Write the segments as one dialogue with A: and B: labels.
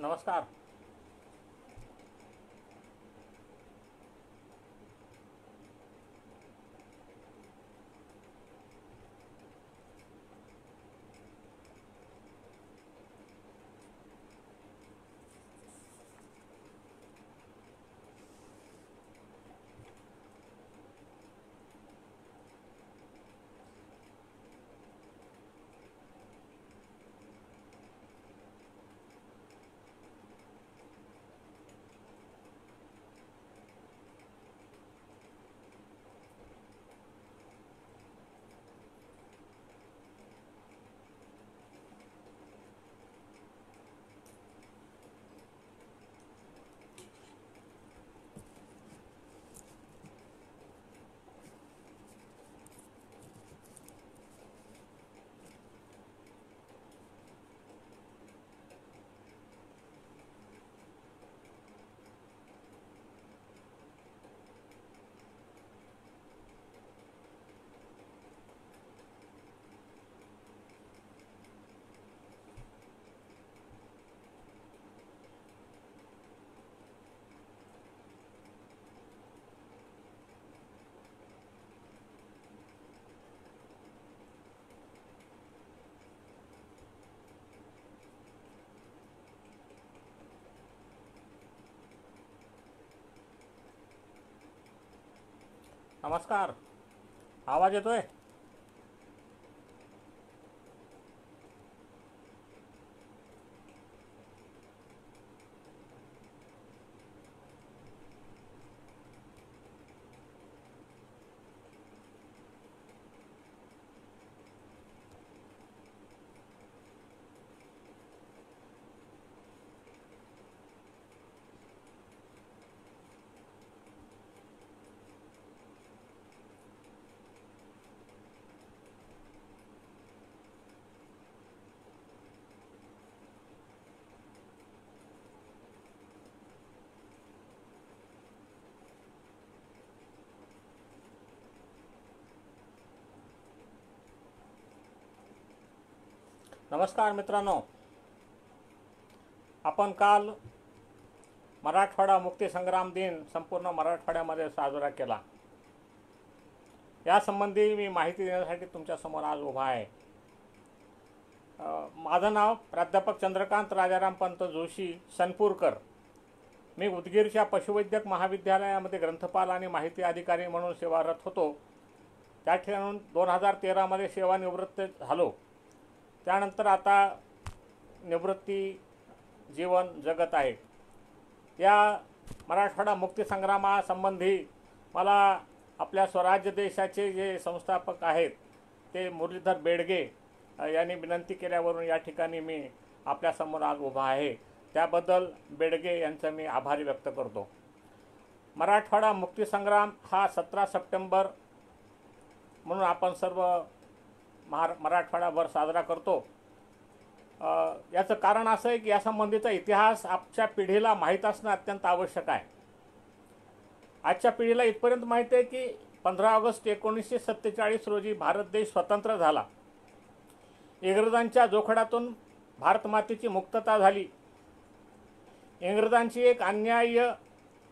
A: नमस्कार. नमस्कार. आवाज येतोय? नमस्कार मित्रांनो. आपण काल मराठवाडा मुक्तीसंग्राम दिन संपूर्ण मराठवाड्यामध्ये साजरा केला. यासंबंधी मी माहिती देण्यासाठी तुमच्यासमोर आज उभा आहे. माझं नाव प्राध्यापक चंद्रकांत राजाराम पंत जोशी सनपूरकर. मी उदगीरच्या पशुवैद्यक महाविद्यालयामध्ये ग्रंथपाल आणि माहिती अधिकारी म्हणून सेवारत होतो. त्या ठिकाणी 2013मध्ये सेवानिवृत्त झालो. त्यानंतर आता निवृत्ती जीवन जगत आहे. या मराठवाडा मुक्तीसंग्रामासंबंधी मला आपल्या स्वराज्य देशाचे जे संस्थापक आहेत ते मुरलीधर बेडगे यांनी विनंती केल्यावरून या ठिकाणी मी आपल्यासमोर आज उभा आहे. त्याबद्दल बेडगे यांचा मी आभारी व्यक्त करतो. मराठवाडा मुक्तीसंग्राम हा 17 सप्टेंबर म्हणून आपण सर्व मराठवाडाभर साजरा करतो. याचं कारण असं आहे की यासंबंधीचा इतिहास आजच्या पिढीला माहीत असणं अत्यंत आवश्यक आहे. आजच्या पिढीला इथपर्यंत माहीत आहे की 15 ऑगस्ट 1947 रोजी भारत देश स्वतंत्र झाला. इंग्रजांच्या जोखडातून भारतमातेची मुक्तता झाली. इंग्रजांची एक अन्याय्य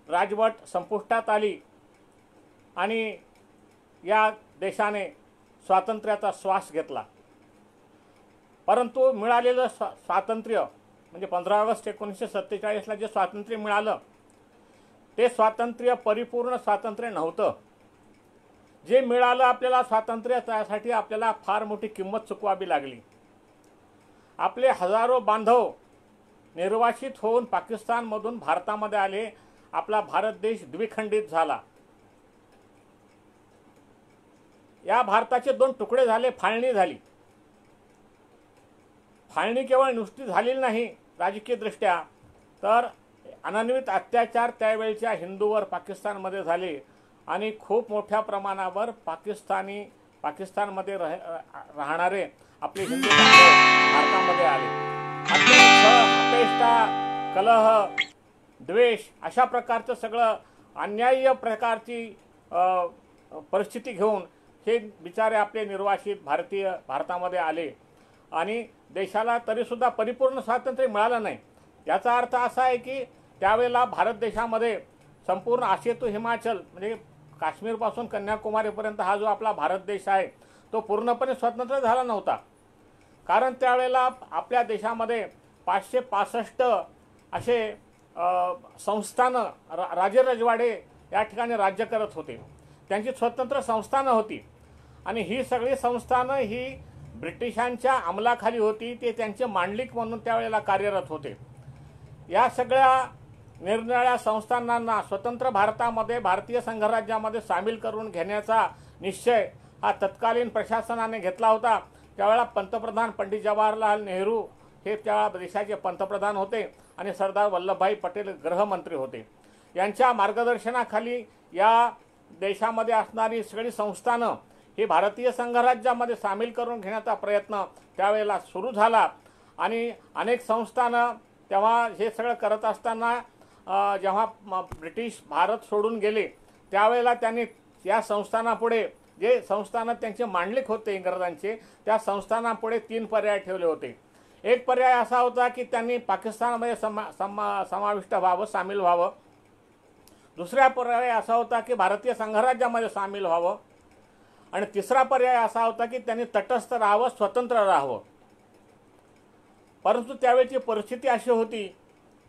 A: राजवट संपुष्टात आली आणि या देशाने स्वातंत्र्याचा श्वास घेतला. परंतु मिळालेलं स्वातंत्र्य म्हणजे 15 ऑगस्ट 1947ला जे स्वातंत्र्य मिळालं ते स्वातंत्र्य परिपूर्ण स्वातंत्र्य नव्हतं. जे मिळालं आपल्याला स्वातंत्र्य त्यासाठी आपल्याला फार मोठी किंमत चुकवावी लागली. आपले हजारो बांधव निर्वासित होऊन पाकिस्तानमधून भारतामध्ये आले. आपला भारत देश द्विखंडित झाला. या भारताचे 2 तुकडे झाले, फाळणी झाली. फाळणी केवळ नुसती झालेली नाही राजकीय दृष्ट्या, तर अनन्वित अत्याचार त्यावेळच्या हिंदूवर पाकिस्तानमध्ये झाले आणि खूप मोठ्या प्रमाणावर पाकिस्तानमध्ये राहणारे आपले हिंदू भारतामध्ये आले. अपेष्टा, कलह, द्वेष अशा प्रकारचं सगळं अन्याय्य प्रकारची परिस्थिती घेऊन हे बिचारे आपले निर्वासित भारतामध्ये आले आणि देशाला तरीसुद्धा परिपूर्ण स्वातंत्र्य मिळालं नाही. याचा अर्थ असा आहे की त्यावेळेला भारत देशामध्ये संपूर्ण आशिया टू हिमाचल म्हणजे काश्मीरपासून कन्याकुमारीपर्यंत हा जो आपला भारत देश आहे तो पूर्णपणे स्वतंत्र झाला नव्हता. कारण त्यावेळेला आपल्या देशामध्ये 565 असे संस्थानं राजेरजवाडे या ठिकाणी राज्य करत होते. त्यांची स्वतंत्र संस्थानं होती आणि ही सगळी संस्थानं ही ब्रिटिशांच्या अंमलाखाली होती. ते त्यांचे मांडलिक म्हणून त्यावेळेला कार्यरत होते. या सगळ्या निरनिराळ्या संस्थानांना स्वतंत्र भारतामध्ये भारतीय संघराज्यामध्ये सामील करून घेण्याचा निश्चय हा तत्कालीन प्रशासनाने घेतला होता. त्यावेळेला पंतप्रधान पंडित जवाहरलाल नेहरू हे त्या देशाचे पंतप्रधान होते आणि सरदार वल्लभभाई पटेल गृहमंत्री होते. यांच्या मार्गदर्शनाखाली या देशामध्ये असणारी सगळी संस्थानं ही भारतीय संघराज्यामध्ये सामील करून घेण्याचा प्रयत्न त्यावेळेला सुरू झाला आणि अनेक संस्थानं तेव्हा हे सगळं करत असताना जेव्हा ब्रिटिश भारत सोडून गेले त्यावेळेला त्यांनी या संस्थानापुढे जे संस्थानं त्यांचे मांडलिक होते इंग्रजांचे त्या संस्थानापुढे 3 पर्याय ठेवले होते. एक पर्याय असा होता की त्यांनी पाकिस्तानमध्ये समाविष्ट व्हावं, सामील व्हावं. दुसरा पर्याय असा होता की भारतीय संघराज्यामध्ये सामील व्हावं आणि तिसरा पर्याय असा होता की त्यांनी तटस्थ राहावं, स्वतंत्र राहावं. परंतु त्यावेळची परिस्थिती अशी होती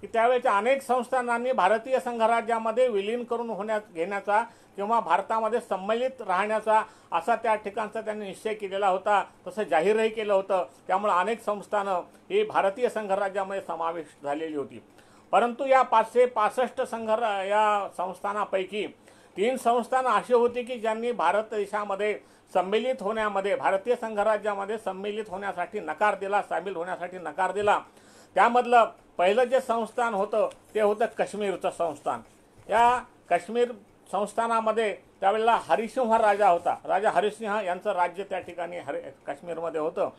A: की त्यावेळच्या अनेक संस्थानांनी भारतीय संघराज्यामध्ये विलीन करून घेण्याचा किंवा भारतामध्ये सम्मिलित राहण्याचा असा त्या ठिकाणचा त्यांनी निश्चय केलेला होता. तसं जाहीरही केलं होतं. त्यामुळे अनेक संस्थानं ही भारतीय संघराज्यामध्ये समाविष्ट झालेली होती. परंतु या 565 या संस्थानापैकी 3 संस्थानं अशी होती की ज्यांनी भारत देशामध्ये सम्मिलित होण्यामध्ये भारतीय संघराज्यामध्ये सम्मिलित होण्यासाठी नकार दिला, सामील होण्यासाठी नकार दिला. त्यामधलं पहिलं जे संस्थान होतं ते होतं काश्मीरचं संस्थान. या काश्मीर संस्थानामध्ये त्यावेळेला हरिसिंह राजा होता. राजा हरिसिंह यांचं राज्य त्या ठिकाणी काश्मीरमध्ये होतं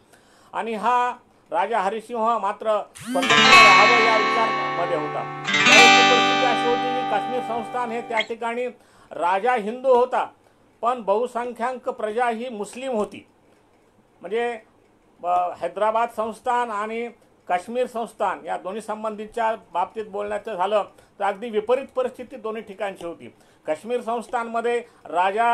A: आणि हा राजा हरिसिंह मात्र स्वतंत्र राहावं या विचारामध्ये होता. त्यावेळेची परिस्थिती अशी होती की काश्मीर संस्थान हे त्या ठिकाणी राजा हिंदू होता पण बहुसंख्याक प्रजा ही मुस्लिम होती. म्हणजे हैदराबाद संस्थान आणि काश्मीर संस्थान या दोन्ही संबंधीच्या बाबतीत बोलण्याचं झालं तर अगदी विपरीत परिस्थिती दोन्ही ठिकाणची होती. काश्मीर संस्थानमध्ये राजा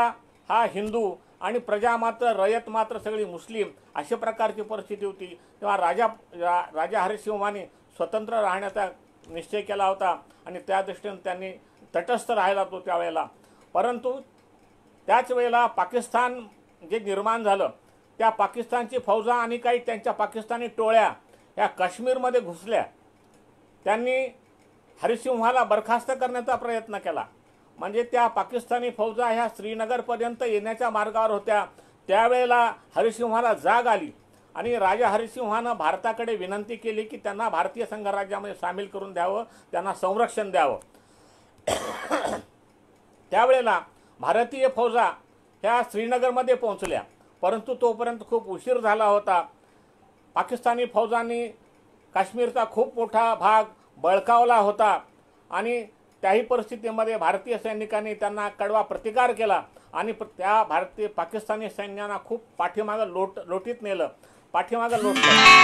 A: हा हिंदू आणि प्रजा मात्र रयत मात्र सगळी मुस्लिम अशा प्रकारची परिस्थिती होती. तेव्हा राजा हरिसिंहाने स्वतंत्र राहण्याचा निश्चय केला होता आणि त्या दृष्टीने त्यांनी तटस्थ राहिला तो त्यावेळेला. परंतु त्याच वेळेला पाकिस्तान जे निर्माण झालं त्या पाकिस्तानची फौजा आणि काही त्यांच्या पाकिस्तानी टोळ्या या काश्मीरमध्ये घुसल्या. त्यांनी हरिसिंहाला बरखास्त करण्याचा प्रयत्न केला. म्हणजे त्या पाकिस्तानी फौजा ह्या श्रीनगरपर्यंत येण्याच्या मार्गावर होत्या. त्यावेळेला हरिसिंहाला जाग आली आणि राजा हरिसिंहानं भारताकडे विनंती केली की त्यांना भारतीय संघराज्यामध्ये सामील करून द्यावं, त्यांना संरक्षण द्यावं. त्यावेळेला भारतीय फौजा ह्या श्रीनगरमध्ये पोहोचल्या परंतु तोपर्यंत खूप उशीर झाला होता. पाकिस्तानी फौजांनी काश्मीरचा खूप मोठा भाग बळकावला होता आणि त्याही परिस्थितीमध्ये भारतीय सैनिकांनी त्यांना कडवा प्रतिकार केला आणि त्या पाकिस्तानी सैन्यांना खूप पाठीमागं लोटीत नेलं, पाठीमागं लोटलं.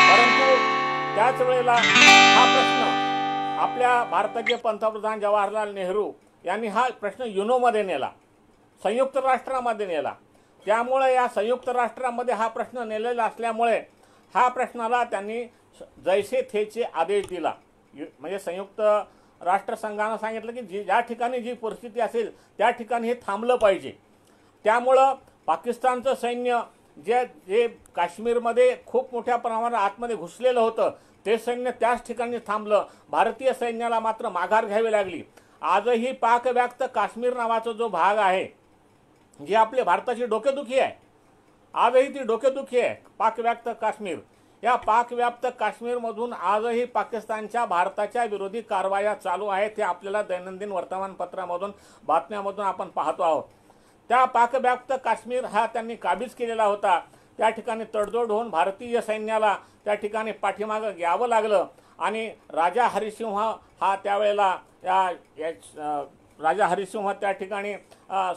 A: परंतु त्याच वेळेला हा प्रश्न आपल्या भारताचे पंतप्रधान जवाहरलाल नेहरू यांनी हा प्रश्न युनोमध्ये नेला, संयुक्त राष्ट्रामध्ये नेला. त्यामुळे या संयुक्त राष्ट्रामध्ये हा प्रश्न नेलेला असल्यामुळे हा प्रश्नाला त्यांनी जैसे थेचे आदेश दिला. म्हणजे संयुक्त राष्ट्रसंघानं सांगितलं की ज्या ठिकाणी जी परिस्थिती असेल त्या ठिकाणी हे थांबलं पाहिजे. त्यामुळं पाकिस्तानचं सैन्य जे काश्मीरमध्ये खूप मोठ्या प्रमाणात आतमध्ये घुसलेलं होतं ते सैन्य त्याच ठिकाणी थांबलं. भारतीय सैन्याला मात्र माघार घ्यावी लागली. आजही पाकव्याप्त काश्मीर नावाचा जो भाग आहे जी आपली भारताची डोकेदुखी आहे, आजही ती डोकेदुखी आहे पाकव्याप्त काश्मीर. या पाकव्याप्त काश्मीरमधून आजही पाकिस्तानच्या भारताच्या विरोधी कारवाया चालू आहेत. हे आपल्याला दैनंदिन वर्तमानपत्रामधून बातम्यामधून आपण पाहतो आहोत. त्या पाकव्याप्त काश्मीर हा त्यांनी काबीज केलेला होता. त्या ठिकाणी तडजोड होऊन भारतीय सैन्याला त्या ठिकाणी पाठीमागं घ्यावं लागलं आणि राजा हरिसिंह हा त्यावेळेला राजा हरिसिंह त्या ठिकाणी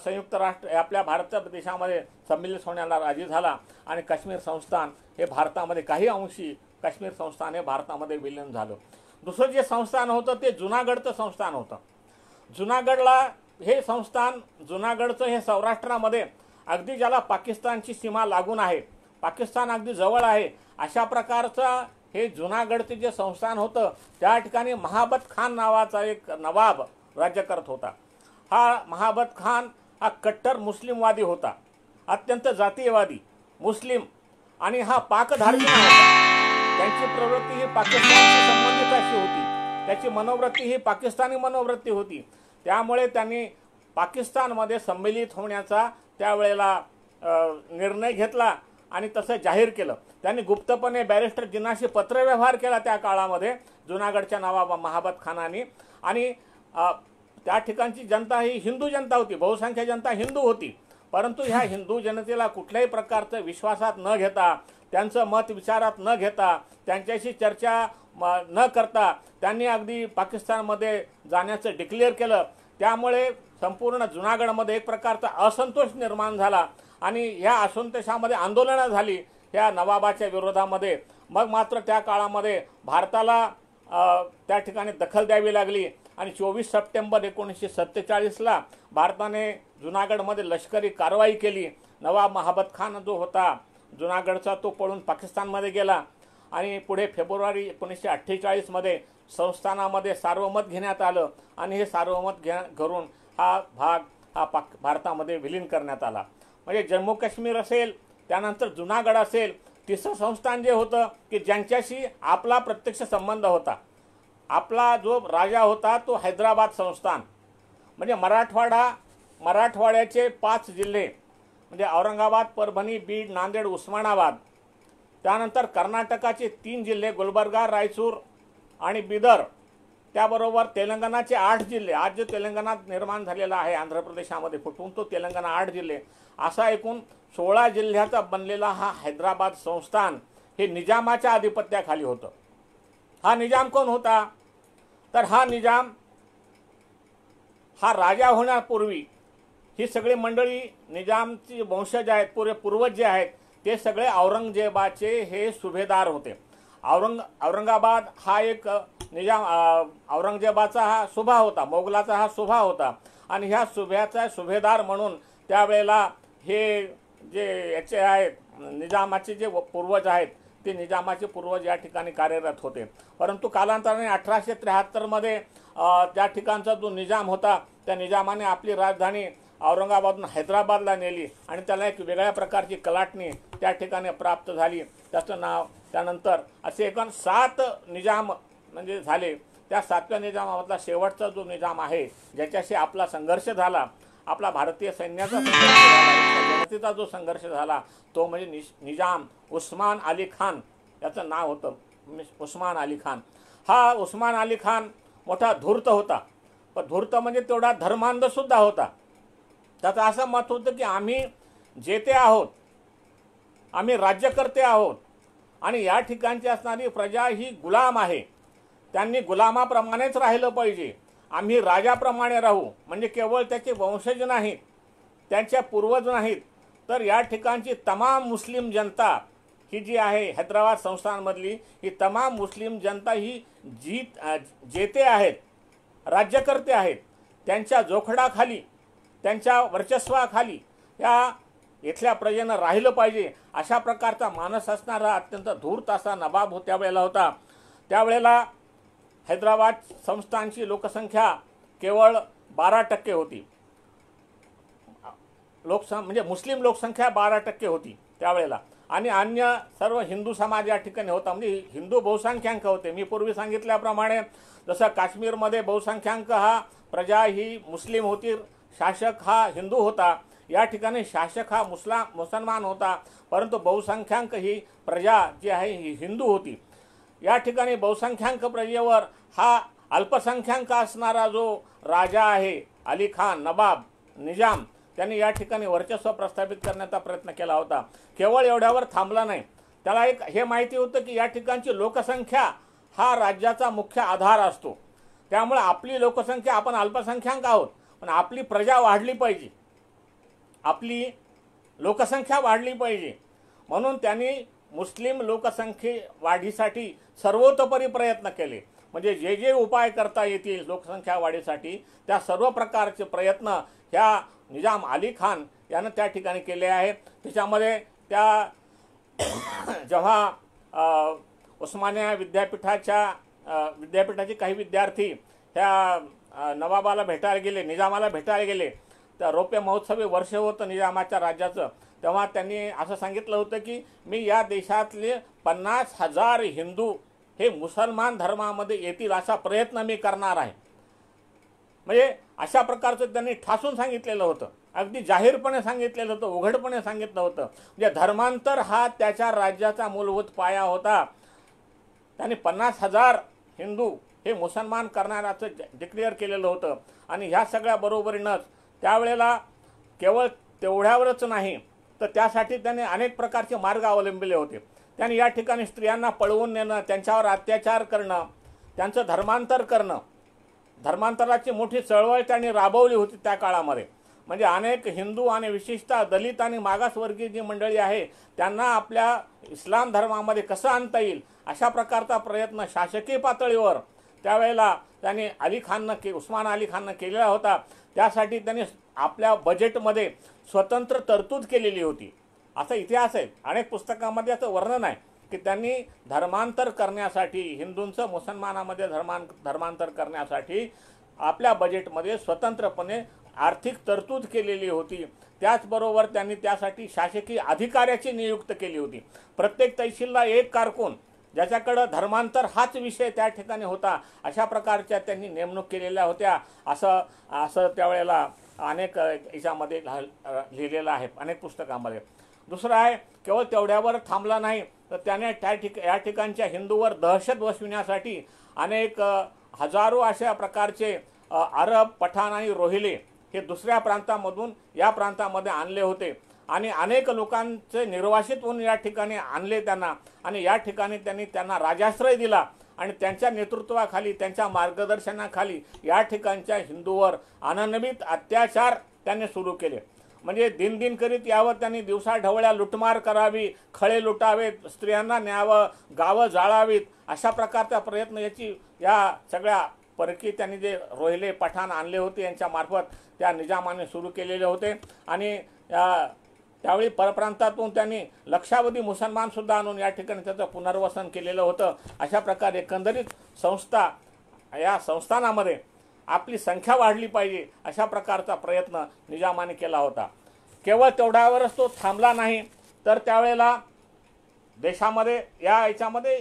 A: संयुक्त राष्ट्र आपल्या भारत देशामध्ये सम्मिलित होण्याला राजी झाला आणि काश्मीर संस्थान हे भारतामध्ये काही अंशी काश्मीर संस्थान हे भारतामध्ये विलीन झालं. दुसरं जे संस्थान होतं ते जुनागडचं संस्थान होतं. जुनागडला हे संस्थान, जुनागडचं हे सौराष्ट्रामध्ये अगदी ज्याला पाकिस्तानची सीमा लागून आहे, पाकिस्तान अगदी जवळ आहे, अशा प्रकारचं हे जुनागडचे जे संस्थान होतं त्या ठिकाणी महाबत खान नावाचा एक नवाब राज्य करत होता. हा महाबत खान हा कट्टर मुस्लिमवादी होता, अत्यंत जातीयवादी मुस्लिम, आणि हा पाकधार्मिक होता. त्यांची प्रवृत्ती ही पाकिस्तानशी संबंधित अशी होती, त्याची मनोवृत्ती ही पाकिस्तानी मनोवृत्ती होती. त्यामुळे त्यांनी पाकिस्तानमध्ये संमिलित होण्याचा त्यावेळेला निर्णय घेतला आणि तसं जाहीर केलं. त्यांनी गुप्तपणे बॅरिस्टर जिन्नाशी पत्रव्यवहार केला त्या काळामध्ये जुनागडच्या नवाब महाबत खानाने. आणि त्या ठिकाणची जनता ही हिंदू जनता होती, बहुसंख्य जनता हिंदू होती. परंतु ह्या हिंदू जनतेला कुठल्याही प्रकारचं विश्वासात न घेता, त्यांचं मत विचारात न घेता, त्यांच्याशी चर्चा न करता त्यांनी अगदी पाकिस्तानमध्ये जाण्याचं डिक्लेअर केलं. त्यामुळे संपूर्ण जुनागडमध्ये एक प्रकारचा असंतोष निर्माण झाला आणि ह्या असंतोषामध्ये आंदोलनं झाली ह्या नवाबाच्या विरोधामध्ये. मग मात्र त्या काळामध्ये भारताला त्या ठिकाणी दखल द्यावी लागली आणि 24 सप्टेंबर 1947ला भारताने जुनागडमध्ये लष्करी कारवाई केली. नवाब महाबत खान जो होता जुनागडचा तो पळून पाकिस्तानमध्ये गेला आणि पुढे फेब्रुवारी 1948मध्ये संस्थानामध्ये सार्वमत घेण्यात आलं आणि हे सार्वमत घरून हा भाग भारतामध्ये विलीन करण्यात आला. म्हणजे जम्मू काश्मीर असेल, त्यानंतर जुनागड असेल, तिसरं संस्थान जे होतं की ज्यांच्याशी आपला प्रत्यक्ष संबंध होता. आपला जो राजा होता तो हैदराबाद संस्थान, म्हणजे मराठवाड्याचे 5 जिल्हे म्हणजे औरंगाबाद, परभणी, बीड, नांदेड, उस्मानाबाद. त्यानंतर कर्नाटकाचे 3 जिल्हे गुलबर्गा, रायचूर आणि बिदर. त्याबरोबर तेलंगणाचे 8 जिल्हे. आज जे तेलंगणा निर्माण झालेला आहे आंध्र प्रदेशामध्ये फुटून, तो तेलंगणा 8 जिल्हे, असा एकूण 16 जिल्ह्याचा बनलेला हा हैदराबाद संस्थान हे निजामाच्या आधिपत्याखाली होतं. हा निजाम कोण होता? तर हा निजाम हा राजा होण्यापूर्वी ही सगळी मंडळी निजामची वंशज आहेत, पूर्वज जे आहेत ते सगळे औरंगजेबाचे हे सुभेदार होते. औरंगाबाद हा एक निजाम औरंगजेबाचा हा सुभा होता, मोगलाचा हा सुभा होता आणि ह्या सुभ्याचा सुभेदार म्हणून त्यावेळेला हे जे याचे आहेत निजामाचे जे पूर्वज आहेत ते निजामाचे पूर्वज या ठिकाणी कार्यरत होते. परंतु कालांतराने 1873मध्ये त्या ठिकाणचा जो निजाम होता त्या निजामाने आपली राजधानी औरंगाबादून हैदराबादला नेली आणि त्याला एक वेगळ्या प्रकारची कलाटणी त्या ठिकाणी प्राप्त झाली. त्याचं नाव त्यानंतर असे एकूण 7 निजाम म्हणजे झाले. त्या 7व्या निजामामधला शेवटचा जो निजाम आहे ज्याच्याशी आपला संघर्ष झाला, आपला भारतीय सैन्याचा संघर्ष झाला, जनतेचा जो संघर्ष झाला तो म्हणजे निजाम उस्मान अली खान, याचं नाव होतं उस्मान अली खान. हा उस्मान अली खान मोठा धूर्त होता, पण धूर्त म्हणजे तेवढा धर्मांध सुद्धा होता. त्याचं असं मत होतं की आम्ही जेते आहोत, आम्ही राज्यकर्ते आहोत आणि या ठिकाणची असणारी प्रजा ही गुलाम आहे, त्यांनी गुलामाप्रमाणेच राहिलं पाहिजे, आम्ही राजाप्रमाणे राहू. म्हणजे केवळ त्याचे वंशज नाहीत, त्यांच्या पूर्वज नाहीत, तर या ठिकाणची तमाम मुस्लिम जनता ही जी आहे हैदराबाद संस्थानमधली ही तमाम मुस्लिम जनता ही जेते आहेत, राज्यकर्ते आहेत, त्यांच्या जोखडाखाली त्यांच्या वर्चस्वाखाली या इथल्या प्रजेनं राहिलं पाहिजे अशा प्रकारचा मानस असणारा अत्यंत धूर्त असा नवाब त्यावेळेला होता. त्यावेळेला हैदराबाद संस्थानची लोकसंख्या केवळ 12% होती. म्हणजे मुस्लिम लोकसंख्या 12% होती त्यावेळेला आणि अन्य सर्व हिंदू समाज या ठिकाणी होता, म्हणजे हिंदू बहुसंख्याक होते. मी पूर्वी सांगितल्याप्रमाणे जसं काश्मीरमध्ये बहुसंख्याक हा प्रजा ही मुस्लिम होती, शासक हा हिंदू होता, या ठिकाणी शासक हा मुसलमान होता, परंतु बहुसंख्याक ही प्रजा जी आहे ही हिंदू होती. या ठिकाणी बहुसंख्याक प्रजेवर हा अल्पसंख्याक असणारा जो राजा आहे अली खान नवाब निजाम, त्यांनी या ठिकाणी वर्चस्व प्रस्थापित करण्याचा प्रयत्न केला होता. केवळ एवढ्यावर थांबला नाही, त्याला एक हे माहिती होतं की या ठिकाणची लोकसंख्या हा राज्याचा मुख्य आधार असतो. त्यामुळे आपली लोकसंख्या, आपण अल्पसंख्याक आहोत पण आपली प्रजा वाढली पाहिजे, आपली लोकसंख्या वाढली पाहिजे, म्हणून त्यांनी मुस्लिम लोकसंख्ये वाढीसाठी सर्वतोपरी प्रयत्न केले. म्हणजे जे जे उपाय करता येतील लोकसंख्या वाढीसाठी त्या सर्व प्रकारचे प्रयत्न ह्या निजाम अली खान यानं त्या ठिकाणी केले आहेत. त्याच्यामध्ये त्या जेव्हा उस्मानिया विद्यापीठाचे काही विद्यार्थी ह्या नवाबाला भेटायला गेले, निजामाला भेटायला गेले, तर रौप्य महोत्सवी वर्ष होतं निजामाच्या राज्याचं, तेव्हा त्यांनी असं सांगितलं होतं की मी या देशातले 50,000 हिंदू हे मुसलमान धर्मामध्ये येतील असा प्रयत्न मी करणार आहे. म्हणजे अशा प्रकारचं त्यांनी ठासून सांगितलेलं होतं, अगदी जाहीरपणे सांगितलेलं होतं, उघडपणे सांगितलं होतं. म्हणजे धर्मांतर हा त्याच्या राज्याचा मूलभूत पाया होता. त्यांनी 50,000 हिंदू हे मुसलमान करणाऱ्याचं डिक्लेअर केलेलं होतं. आणि ह्या सगळ्या बरोबरीनंच त्यावेळेला केवळ तेवढ्यावरच नाही तर त्यासाठी त्यांनी अनेक प्रकारचे मार्ग अवलंबिले होते. त्यांनी या ठिकाणी स्त्रियांना पळवून नेणं, त्यांच्यावर अत्याचार करणं, त्यांचं धर्मांतर करणं, धर्मांतराची मोठी चळवळ त्यांनी राबवली होती त्या काळामध्ये. म्हणजे अनेक हिंदू आणि विशेषतः दलित आणि मागासवर्गीय जी मंडळी आहे त्यांना आपल्या इस्लाम धर्मामध्ये कसं आणता येईल अशा प्रकारचा प्रयत्न शासकीय पातळीवर त्यावेळेला त्यांनी उस्मान अली खाननं केलेला होता. त्यासाठी त्यांनी आपल्या बजेटमध्ये स्वतंत्र तरतूद केलेली होती. असा इतिहास आहे, अनेक पुस्तकामध्ये याचं वर्णन आहे की त्यांनी धर्मांतर करण्यासाठी, हिंदूंचं मुसलमानामध्ये धर्मांतर करण्यासाठी आपल्या बजेटमध्ये स्वतंत्रपणे आर्थिक तरतूद केलेली होती. त्याचबरोबर त्यांनी त्यासाठी शासकीय अधिकाऱ्याची नियुक्ती केली होती. प्रत्येक तहसीलला एक कारकून ज्याच्याकडं धर्मांतर हाच विषय त्या ठिकाणी होता अशा प्रकारच्या त्यांनी नेमणूक केलेल्या होत्या. असं त्यावेळेला अनेक याच्यामध्ये लिहिलेलं आहे, अनेक पुस्तकामध्ये. दुसरं आहे, केवळ तेवढ्यावर थांबला नाही तर त्याने या ठिकाणच्या हिंदूवर दहशत बसविण्यासाठी अनेक हजारो अशा प्रकारचे अरब, पठाण आणि रोहिले हे दुसऱ्या प्रांतामधून या प्रांतामध्ये आणले होते आणि अनेक लोकांचे निर्वासित होऊन या ठिकाणी आणले त्यांना. आणि या ठिकाणी त्यांना राजाश्रय दिला आणि त्यांच्या नेतृत्वाखाली, त्यांच्या मार्गदर्शनाखाली या ठिकाणच्या हिंदूवर अनन्वित अत्याचार त्यांनी सुरू केले. म्हणजे दिन करीत यावं त्यांनी दिवसाढवळ्या लुटमार करावी, खळे लुटावेत, स्त्रियांना न्यावं, गावं जाळावीत अशा प्रकारचा प्रयत्न या सगळ्या परकी त्यांनी जे रोहिले, पठाण आणले होते यांच्या मार्फत त्या निजामाने सुरू केलेले होते. आणि त्यावेळी परप्रांतातून त्यांनी लक्षावधी मुसलमानसुद्धा आणून या ठिकाणी त्याचं पुनर्वसन केलेलं होतं. अशा प्रकारे एकंदरीत या संस्थानामध्ये आपली संख्या वाढली पाहिजे अशा प्रकारचा प्रयत्न निजामाने केला होता. केवळ तेवढ्यावरच तो थांबला नाही तर त्यावेळेला देशामध्ये याच्यामध्ये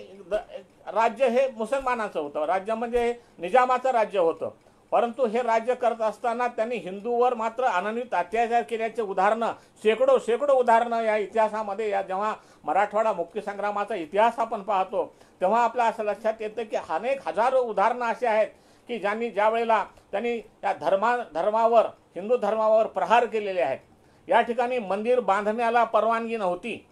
A: राज्य हे मुसलमानाचं होतं, राज्य म्हणजे हे निजामाचं राज्य होतं. परंतु हे राज्य करत असताना त्यांनी हिंदूवर मात्र अनन्वित अत्याचार केल्याचे उदाहरणं शेकडो उदाहरणं या इतिहासामध्ये, जेव्हा मराठवाडा मुक्तीसंग्रामाचा इतिहास आपण पाहतो तेव्हा आपल्या असं लक्षात येतं की अनेक हजारो उदाहरणं असे आहेत की ज्या वेळेला त्यांनी या धर्मावर, हिंदू धर्मावर प्रहार केलेले आहेत. या ठिकाणी मंदिर बांधण्याला परवानगी नव्हती,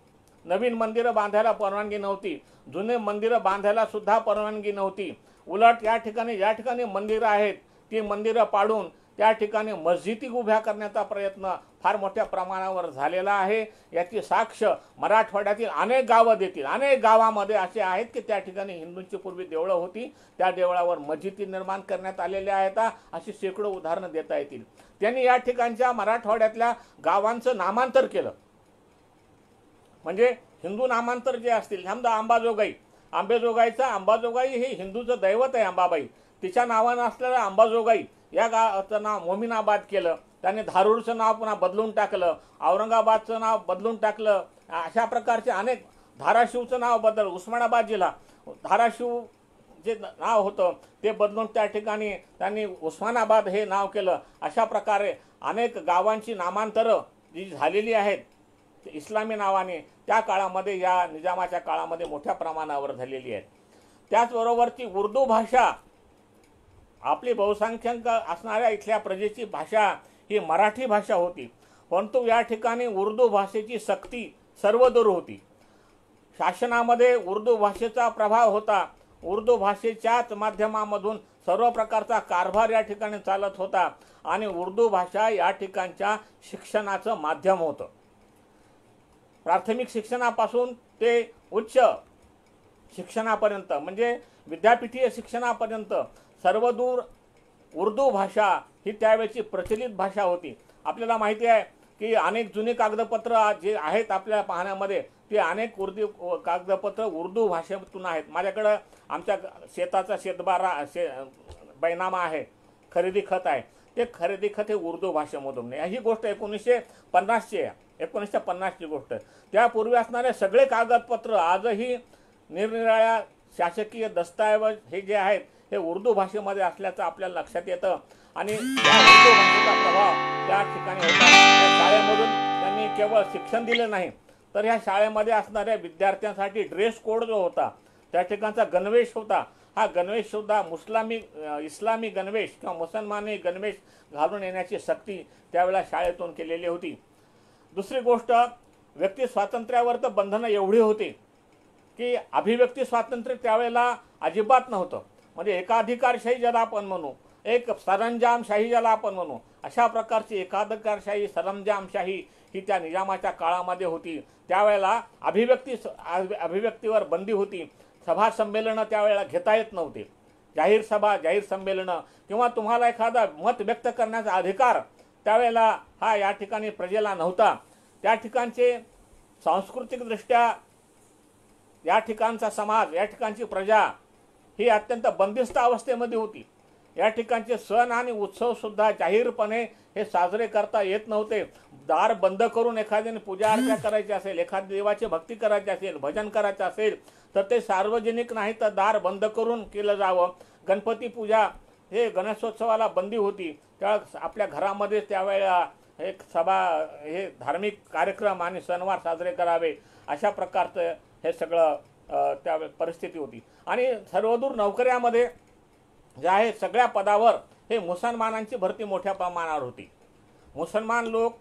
A: नवीन मंदिरं बांधायला परवानगी नव्हती, जुने मंदिरं बांधायला सुद्धा परवानगी नव्हती. उलट या ठिकाणी मंदिरं आहेत ती मंदिरं पाडून त्या ठिकाणी मस्जिदी उभ्या करण्याचा प्रयत्न फार मोठ्या प्रमाणावर झालेला आहे. याची साक्ष मराठवाड्यातील अनेक गावं देतील. अनेक गावामध्ये असे आहेत की त्या ठिकाणी हिंदूंची पूर्वी देवळं होती, त्या देवळावर मस्जिदी निर्माण करण्यात आलेल्या आहेत. अशी शेकडो उदाहरणं देता येतील. त्यांनी या ठिकाणच्या मराठवाड्यातल्या गावांचं नामांतर केलं. म्हणजे हिंदू नामांतर जे असतील, समजा अंबाजोगाई हे हिंदूचं दैवत आहे. अंबाबाई तिच्या नावानं असलेलं अंबाजोगाई या गावाचं नाव मोमिनाबाद केलं. त्याने धारूरचं नाव पुन्हा बदलून टाकलं, औरंगाबादचं नाव बदलून टाकलं. अशा प्रकारचे अनेक, धाराशिवचं नाव बदल, उस्मानाबाद जिल्हा, धाराशिव जे नाव होतं ते बदलून त्या ठिकाणी त्यांनी उस्मानाबाद हे नाव केलं. अशा प्रकारे अनेक गावांची नामांतरं जी झालेली आहेत इस्लामी नावाने त्या काळामध्ये, या निजामाच्या काळामध्ये मोठ्या प्रमाणावर झालेली आहेत. त्याचबरोबरची उर्दू भाषा, आपली बहुसंख्याक असणाऱ्या इथल्या प्रजेची भाषा ही मराठी भाषा होती. परंतु या ठिकाणी उर्दू भाषेची सक्ती सर्वदूर होती. शासनामध्ये उर्दू भाषेचा प्रभाव होता. उर्दू भाषेच्याच माध्यमामधून सर्व प्रकारचा कारभार या ठिकाणी चालत होता आणि उर्दू भाषा या ठिकाणच्या शिक्षणाचं माध्यम होतं. प्राथमिक शिक्षणापासून ते उच्च शिक्षणापर्यंत म्हणजे विद्यापीठीय शिक्षणापर्यंत सर्वदूर उर्दू भाषा ही त्यावेळची प्रचलित भाषा होती. आपल्याला माहिती आहे की अनेक जुनी कागदपत्र जे आहेत आपल्या पाहण्यामध्ये ते अनेक कागदपत्र उर्दू भाषेतून आहेत. माझ्याकडं आमच्या शेताचा बैनामा आहे, खरेदी खत आहे, ते खरेदी खत हे उर्दू भाषेमधून नाही. ही गोष्ट 1950ची आहे, 1950ची गोष्ट. त्यापूर्वी असणारे सगळे कागदपत्र आजही निरनिराळ्या शासकीय दस्तऐवज हे जे आहेत हे उर्दू भाषेमध्ये असल्याचं आपल्याला लक्षात येतं. आणि या उर्दू भाषेचा प्रभाव त्या ठिकाणी होता. त्या शाळेमधून त्यांनी केवळ शिक्षण दिलं नाही तर ह्या शाळेमध्ये असणाऱ्या विद्यार्थ्यांसाठी ड्रेस कोड जो होता, त्या ठिकाणचा गणवेश होता, हा गणवेश सुद्धा इस्लामी गणवेश किंवा मुसलमानी गणवेश घालून येण्याची सक्ती त्यावेळेला शाळेतून केलेली होती. दुसरी गोष्ट, व्यक्ती स्वातंत्र्यावर तर बंधनं एवढी होती की अभिव्यक्ती स्वातंत्र्य त्यावेळेला अजिबात नव्हतं. म्हणजे एकाधिकारशाही ज्याला आपण म्हणू, एक सरंजामशाही ज्याला आपण म्हणू, अशा प्रकारची एकाधिकारशाही सरंजामशाही ही त्या निजामाच्या काळामध्ये होती. त्यावेळेला अभिव्यक्तीवर बंदी होती. सभा संमेलनं त्यावेळेला घेता येत नव्हते. जाहीर संमेलनं किंवा तुम्हाला एखादा मत व्यक्त करण्याचा अधिकार त्यावेळेला हा या ठिकाणी प्रजेला नव्हता. त्या ठिकाणचे सांस्कृतिकदृष्ट्या या ठिकाणचा समाज, या ठिकाणची प्रजा ही अत्यंत बंदिस्त अवस्थेमध्ये होती. या ठिकाणचे सण आणि उत्सव सुद्धा जाहीरपणे हे साजरे करता येत नव्हते. दार बंद करून एखाद्याने पूजा अर्चा करायची असेल, एखाद्या देवाची भक्ती करायची असेल, भजन करायचं असेल तर ते सार्वजनिक नाही तर दार बंद करून केलं जावं. गणपती पूजा हे गणेशोत्सवाला बंदी होती. त्या आपल्या घरामध्ये त्यावेळेला एक सभा, हे धार्मिक कार्यक्रम आणि सणवार साजरे करावे अशा प्रकारचं हे सगळं त्या परिस्थिती होती. आणि सर्वदूर नोकऱ्यामध्ये जे आहे सगळ्या पदावर हे मुसलमानांची भरती मोठ्या प्रमाणावर होती. मुसलमान लोक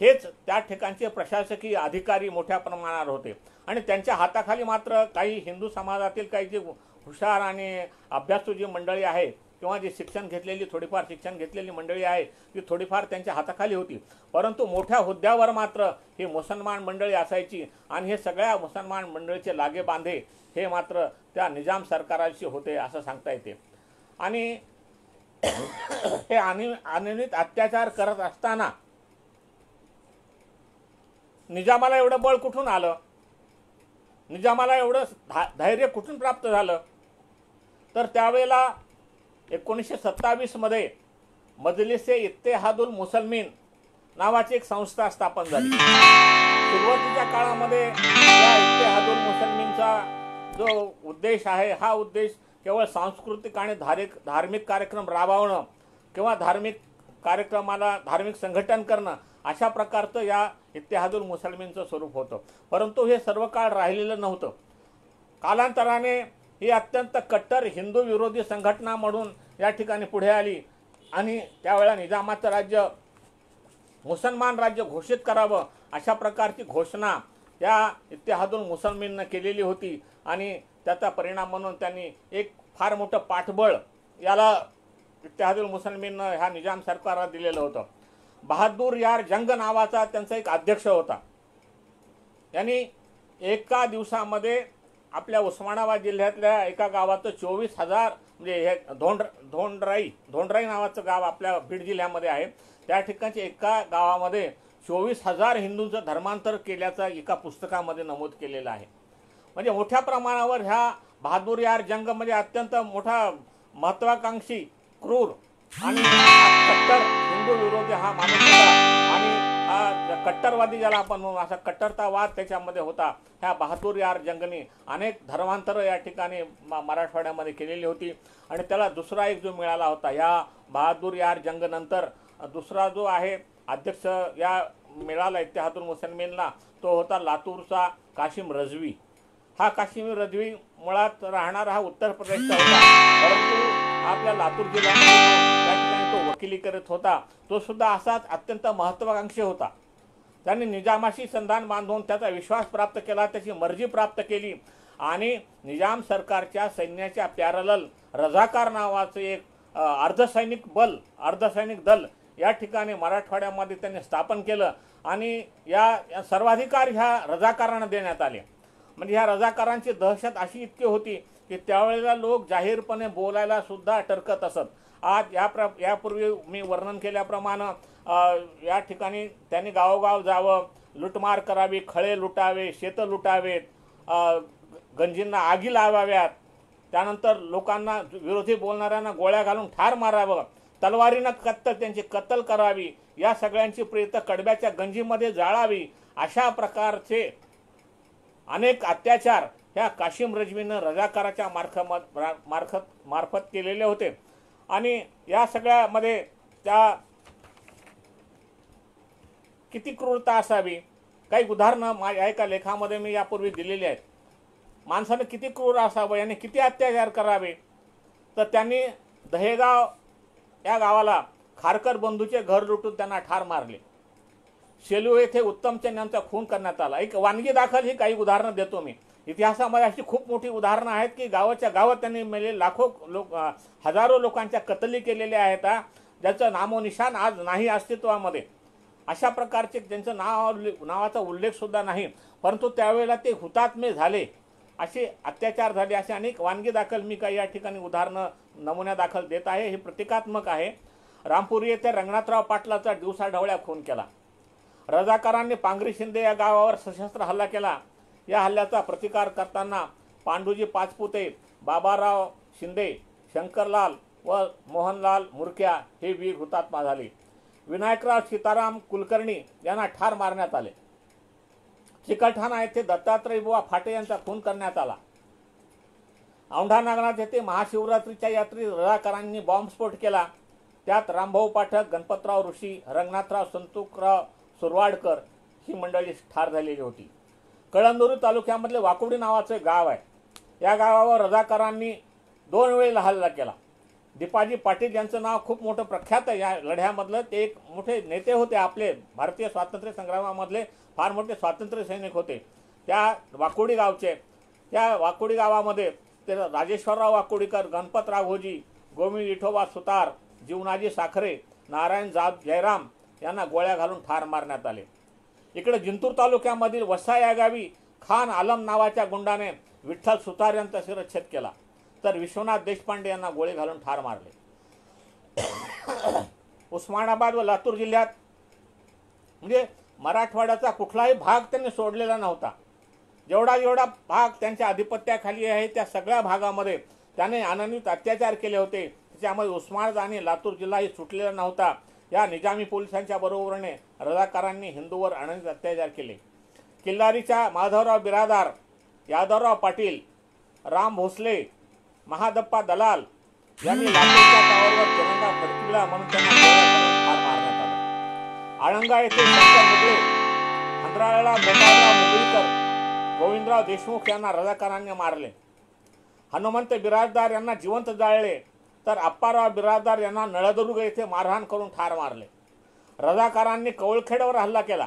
A: हेच त्या ठिकाणचे प्रशासकीय अधिकारी मोठ्या प्रमाणावर होते. आणि त्यांच्या हाताखाली मात्र काही हिंदू समाजातील काही जे हुशार आणि अभ्यासू जी मंडळी आहे किंवा जी थोडीफार शिक्षण घेतलेली मंडळी आहे ती थोडीफार त्यांच्या हाताखाली होती. परंतु मोठ्या हुद्द्यावर मात्र ही मुसलमान मंडळी असायची. आणि हे सगळ्या मुसलमान मंडळीचे लागे बांधे हे मात्र त्या निजाम सरकाराशी होते असं सांगता येते. आणि हे अनियमित अत्याचार करत असताना निजामाला एवढं बळ कुठून आलं, निजामाला एवढं धैर्य कुठून प्राप्त झालं, तर त्यावेळेला 1927 मध्ये मजलिस-ए-इत्तेहादुल मुसलमीन नावाची एक संस्था स्थापन झाली. सुरुवातीच्या काळामध्ये या इत्तेहादुल मुसलमीनचा जो उद्देश आहे हा उद्देश केवळ सांस्कृतिक आणि धार्मिक कार्यक्रम राबवणं किंवा धार्मिक संघटन करणं अशा प्रकारचं या इत्तेहादुल मुसलमीनचं स्वरूप होतं. परंतु हे सर्व काळ राहिलेलं नव्हतं. कालांतराने ही अत्यंत कट्टर हिंदू विरोधी संघटना म्हणून या ठिकाणी पुढे आली. आणि त्यावेळेला निजामाचं राज्य मुसलमान राज्य घोषित करावं अशा प्रकारची घोषणा या इत्तेहादुल मुसलमीननं केलेली होती. आणि त्याचा परिणाम म्हणून त्यांनी एक फार मोठं पाठबळ याला इत्तेहादुल मुसलमीननं ह्या निजाम सरकारला दिलेलं होतं. बहादूर यार जंग नावाचा त्यांचा एक अध्यक्ष होता. यांनी एका दिवसामध्ये आपल्या उस्मानाबाद जिल्ह्यातल्या एका गावाचं 24,000 म्हणजे हे धोंडराई नावाचं गाव आपल्या बीड जिल्ह्यामध्ये आहे. त्या ठिकाणचे एका गावामध्ये 24,000 हिंदूंचं धर्मांतर केल्याचं एका पुस्तकामध्ये नमूद केलेलं आहे. म्हणजे मोठ्या प्रमाणावर ह्या बहादूर यार जंग म्हणजे अत्यंत मोठा महत्वाकांक्षी, क्रूर आणि कट्टर हिंदू विरोधी हा माणूस होता. आणि हा कट्टरवादी ज्याला आपण म्हणू असा कट्टरतावाद त्याच्यामध्ये होता. ह्या बहादूर यार जंगने अनेक धर्मांतरं या ठिकाणी मराठवाड्यामध्ये केलेली होती. आणि त्याला दुसरा एक जो मिळाला होता ह्या बहादूर यार जंग नंतर दुसरा जो आहे अध्यक्ष या मिळाला इत्तेहादुल मुसलमीनला तो होता लातूरचा काशिम रजवी. हा काशिम रजवी मुळात राहणारा हा उत्तर प्रदेशचा होता. परंतु आपल्या लातूर जिल्ह्यामध्ये त्या ठिकाणी तो वकिली करत होता. तो सुद्धा असाच अत्यंत महत्वाकांक्षी होता. त्यांनी निजामाशी संधान बांधून त्याचा विश्वास प्राप्त केला, त्याची मर्जी प्राप्त केली. आणि निजाम सरकारच्या सैन्याच्या पॅरलल रझाकार नावाचं एक अर्धसैनिक दल या ठिकाणी मराठवाड्यामध्ये त्यांनी स्थापन केलं. आणि या सर्वाधिकार ह्या रझाकारांना देण्यात आले. म्हणजे ह्या रजाकारांची दहशत अशी इतकी होती की त्यावेळेला लोक जाहीरपणे बोलायला सुद्धा टरकत असत. आज यापूर्वी मी वर्णन केल्याप्रमाणे या ठिकाणी त्यांनी गावोगाव जावं, लुटमार करावी, खळे लुटावे, शेतं लुटावेत, गंजींना आगी लावाव्यात, त्यानंतर लोकांना विरोधी बोलणाऱ्यांना गोळ्या घालून ठार मारावं, तलवारीनं त्यांची कत्तल करावी, या सगळ्यांची प्रेत कडब्याच्या गंजीमध्ये जाळावी, अशा प्रकारचे अनेक अत्याचार ह्या काशिम रजवीनं रजाकाराच्या मार्फत केलेले होते. आणि या सगळ्यामध्ये त्या किती क्रूरता असावी, काही उदाहरणं माझ्या एका लेखामध्ये मी यापूर्वी दिलेली आहेत. माणसानं किती क्रूर असावं, याने किती अत्याचार करावे. तर त्यांनी दहेगाव या गावाला खारकर बंधूचे घर लुटून त्यांना ठार मारले. शेलू येथे उत्तमचंद यांचा खून करण्यात आला. एक वानगी दाखल ही काही उदाहरणं देतो मी. इतिहासामध्ये अशी खूप मोठी उदाहरणं आहेत की गावाच्या गावात त्यांनी मेले लाखो लोक, हजारो लोकांच्या कत्तली केलेल्या आहेत, ज्याचं नामोनिशान आज नाही अस्तित्वामध्ये. अशा प्रकारचे त्यांचं नावाचा उल्लेख सुद्धा नाही, परंतु त्यावेळेला ते हुतात्मे झाले, असे अत्याचार झाले, असे अनेक वानगी दाखल मी काही या ठिकाणी उदाहरणं नमुन्या दाखल देत आहे. हे प्रतिकात्मक आहे. रामपुरी येथे रंगनाथराव पाटलाचा दिवसाढवळ्या खून केला. रजाकारांनी पांगरी शिंदे या गावावर सशस्त्र हल्ला केला. या हल्ल्याचा प्रतिकार करताना पांडुजी पाचपुते, बाबाराव शिंदे, शंकरलाल व मोहनलाल मुरक्या हे वीर हुतात्मा झाले. विनायकराव सीताराम कुलकर्णी यांना ठार मारण्यात आले. चिकलठाणा येथे दत्तात्रय बुवा फाटे यांचा खून करण्यात आला. औंढा नागनाथ येथे महाशिवरात्रीच्या यात्री रजाकारांनी बॉम्बस्फोट केला. त्यात रामभाऊ पाठक, गणपतराव ऋषी, रंगनाथराव संतुकराव सुरवाडकर ही मंडळी ठार झालेली होती. कळंदुरी तालुक्यामधले वाकुडी नावाचे गाव आहे. या गावावर रजाकारांनी 2 वेळेला हल्ला केला. दीपाजी पाटील यांचं नाव खूप मोठं प्रख्यात आहे या लढ्यामधलं. ते एक मोठे नेते होते, आपले भारतीय स्वातंत्र्य संग्रामामधले फार मोठे स्वातंत्र्य सैनिक होते. त्या वाकुडी गावचे, त्या वाकुडी गावामध्ये ते राजेश्वरराव वाकुडीकर, गणपत राघोजी, गोविंद विठोबा सुतार, जीवनाजी साखरे, नारायण जयराम यांना गोळ्या घालून ठार मारण्यात आले. इकडे जिंतूर तालुक्यामधील वसा या गावी खान आलम नावाच्या गुंडाने विठ्ठल सुतार यांचा शिरच्छेद केला, तर विश्वनाथ देशपांडे यांना गोळी घालून ठार मारले. उस्मानाबाद व लातूर जिल्ह्यात म्हणजे मराठवाड्याचा कुठलाही भाग त्यांनी सोडलेला नव्हता. जेवढा भाग त्यांच्या आधिपत्याखाली आहे त्या सगळ्या भागामध्ये त्याने अनन्वित अत्याचार केले होते. त्याच्यामध्ये उस्मानाबाद आणि लातूर जिल्हाही सुटलेला नव्हता. या निजामी पोलिसांच्या बरोबरीने रजाकारांनी हिंदूवर अनन्वित अत्याचार केले. किल्लारीच्या माधवराव बिरादार, यादवराव पाटील, राम भोसले, महादप्पा दलाल यांनी लातूरच्या टावरवर तिरंगा फडकविला म्हणून त्यांना ठार मारण्यात आलं. आळंगा येथे शंकर मुगळे, हंद्राळ्याला गोपाळराव मुगळीकर, गोविंदराव देशमुख यांना रजाकारांनी मारले. हनुमंत बिराजदार यांना जिवंत जाळले, तर अप्पाराव बिराजदार यांना नळदुर्ग येथे मारहाण करून ठार मारले. रजाकारांनी कवळखेडवर हल्ला केला.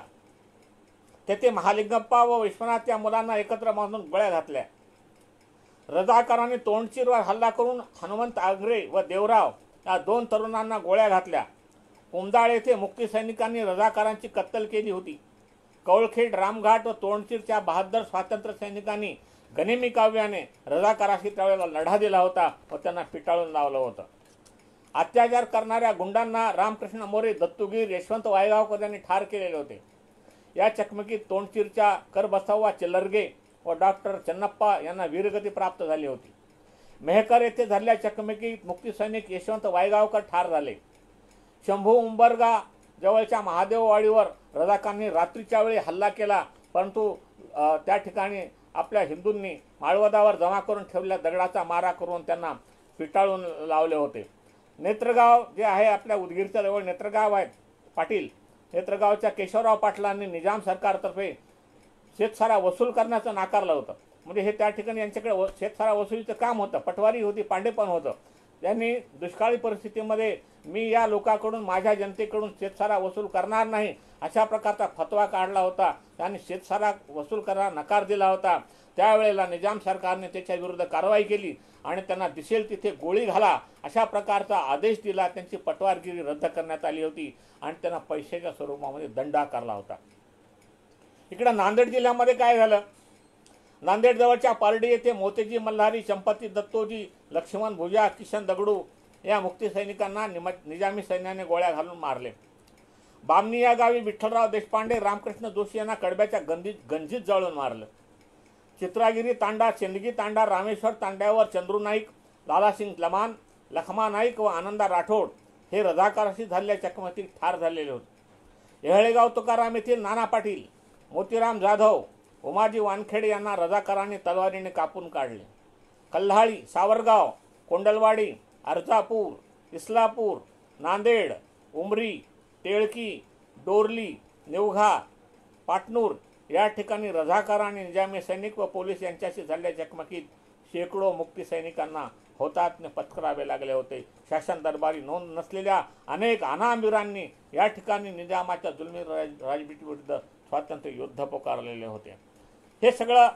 A: तेथे महालिंगप्पा व विश्वनाथ या मुलांना एकत्र बांधून गोळ्या घातल्या. रजाकारांनी तोंडचीरवर हल्ला करून हनुमंत आगरे व देवराव या 2 तरुणांना गोळ्या घातल्या. कुमदाळ येथे मुक्ती सैनिकांनी रजाकारांची कत्तल केली होती. कवळखेड, रामघाट व तोंडचीरच्या 72 स्वातंत्र्य सैनिकांनी गनिमी काव्याने रजाकाराशी त्यावेळेला लढा दिला होता व त्यांना पिटाळून लावलं होतं. अत्याचार करणाऱ्या गुंडांना रामकृष्ण मोरे, दत्तूगीर, यशवंत वायगावकर यांनी ठार केलेले होते. या चकमकीत तोंडचीरच्या करबसव्वा चिल्लरगे व डॉक्टर चन्नप्पा यांना वीरगती प्राप्त झाली होती. मेहकर येथे झालेल्या चकमकीत मुक्तीसैनिक यशवंत वायगावकर ठार झाले. शंभू उंबरगा जवळच्या महादेववाडीवर रजाकारांनी रात्रीच्या वेळी हल्ला केला, परंतु त्या ठिकाणी आपल्या हिंदूंनी माळवदावर जमा करून ठेवलेल्या दगडाचा मारा करून त्यांना पिटाळून लावले होते. नेत्रगाव जे आहे आपल्या उदगीरच्या जवळ नेत्रगाव आहे पाटील, नेत्रगावच्या केशवराव पाटलांनी निजाम सरकारतर्फे शेतसारा वसूल करण्याचं नाकारलं होतं. म्हणजे हे त्या ठिकाणी यांच्याकडे शेतसारा वसुलीचं काम होतं, पटवारी होती, पांडेपण होतं. त्यांनी दुष्काळी परिस्थितीमध्ये मी या लोकांकडून, माझ्या जनतेकडून शेतसारा वसूल करणार नाही अशा प्रकारचा फतवा काढला होता. त्यांनी शेतसारा वसूल करायला नकार दिला होता. त्यावेळेला निजाम सरकारने त्याच्या विरुद्ध कारवाई केली आणि त्यांना दिसेल तिथे गोळी घाला अशा प्रकारचा आदेश दिला. त्यांची पटवारगिरी रद्द करण्यात आली होती आणि त्यांना पैशाच्या स्वरूपामध्ये दंड आकारला होता. इकडे नांदेड जिल्ह्यामध्ये काय झालं, नांदेड जवळच्या पारडी येथे मोतेजी मल्हारी, चंपती दत्तोजी, लक्ष्मण भुजा, किशन दगडू या मुक्ती सैनिकांना निजामी सैन्याने गोळ्या घालून मारले. बामणी या गावी विठ्ठलराव देशपांडे, रामकृष्ण जोशी यांना कडब्याच्या गंजीत जाळून मारलं. चित्रागिरी तांडा, चेंदगी तांडा, रामेश्वर तांड्यावर चंद्रू नाईक, लालासिंग लमान, लखमा नाईक व आनंदा राठोड हे रझाकाराशी झालेल्या चकमकीत ठार झालेले होते. येहळेगाव तुकाराम येथील नाना पाटील, मोतीराम जाधव, उमाजी वानखेडे यांना रझाकारांनी तलवारीने कापून काढले. कल्हाळी, सावरगाव, कोंडलवाडी, अर्जापूर, इस्लापूर, नांदेड, उमरी, टेळकी, डोरली, निवघा, पाटणूर या ठिकाणी रझाकार आणि निजामी सैनिक व पोलीस यांच्याशी झालेल्या चकमकीत शेकडो मुक्ती सैनिकांना हुतात्म्य पत्करावे लागले होते. शासन दरबारी नोंद नसलेल्या अनेक अनामवीरांनी या ठिकाणी निजामाच्या जुलमी राजवटीविरुद्ध स्वातंत्र्य युद्ध पुकारलेले होते. हे सगळं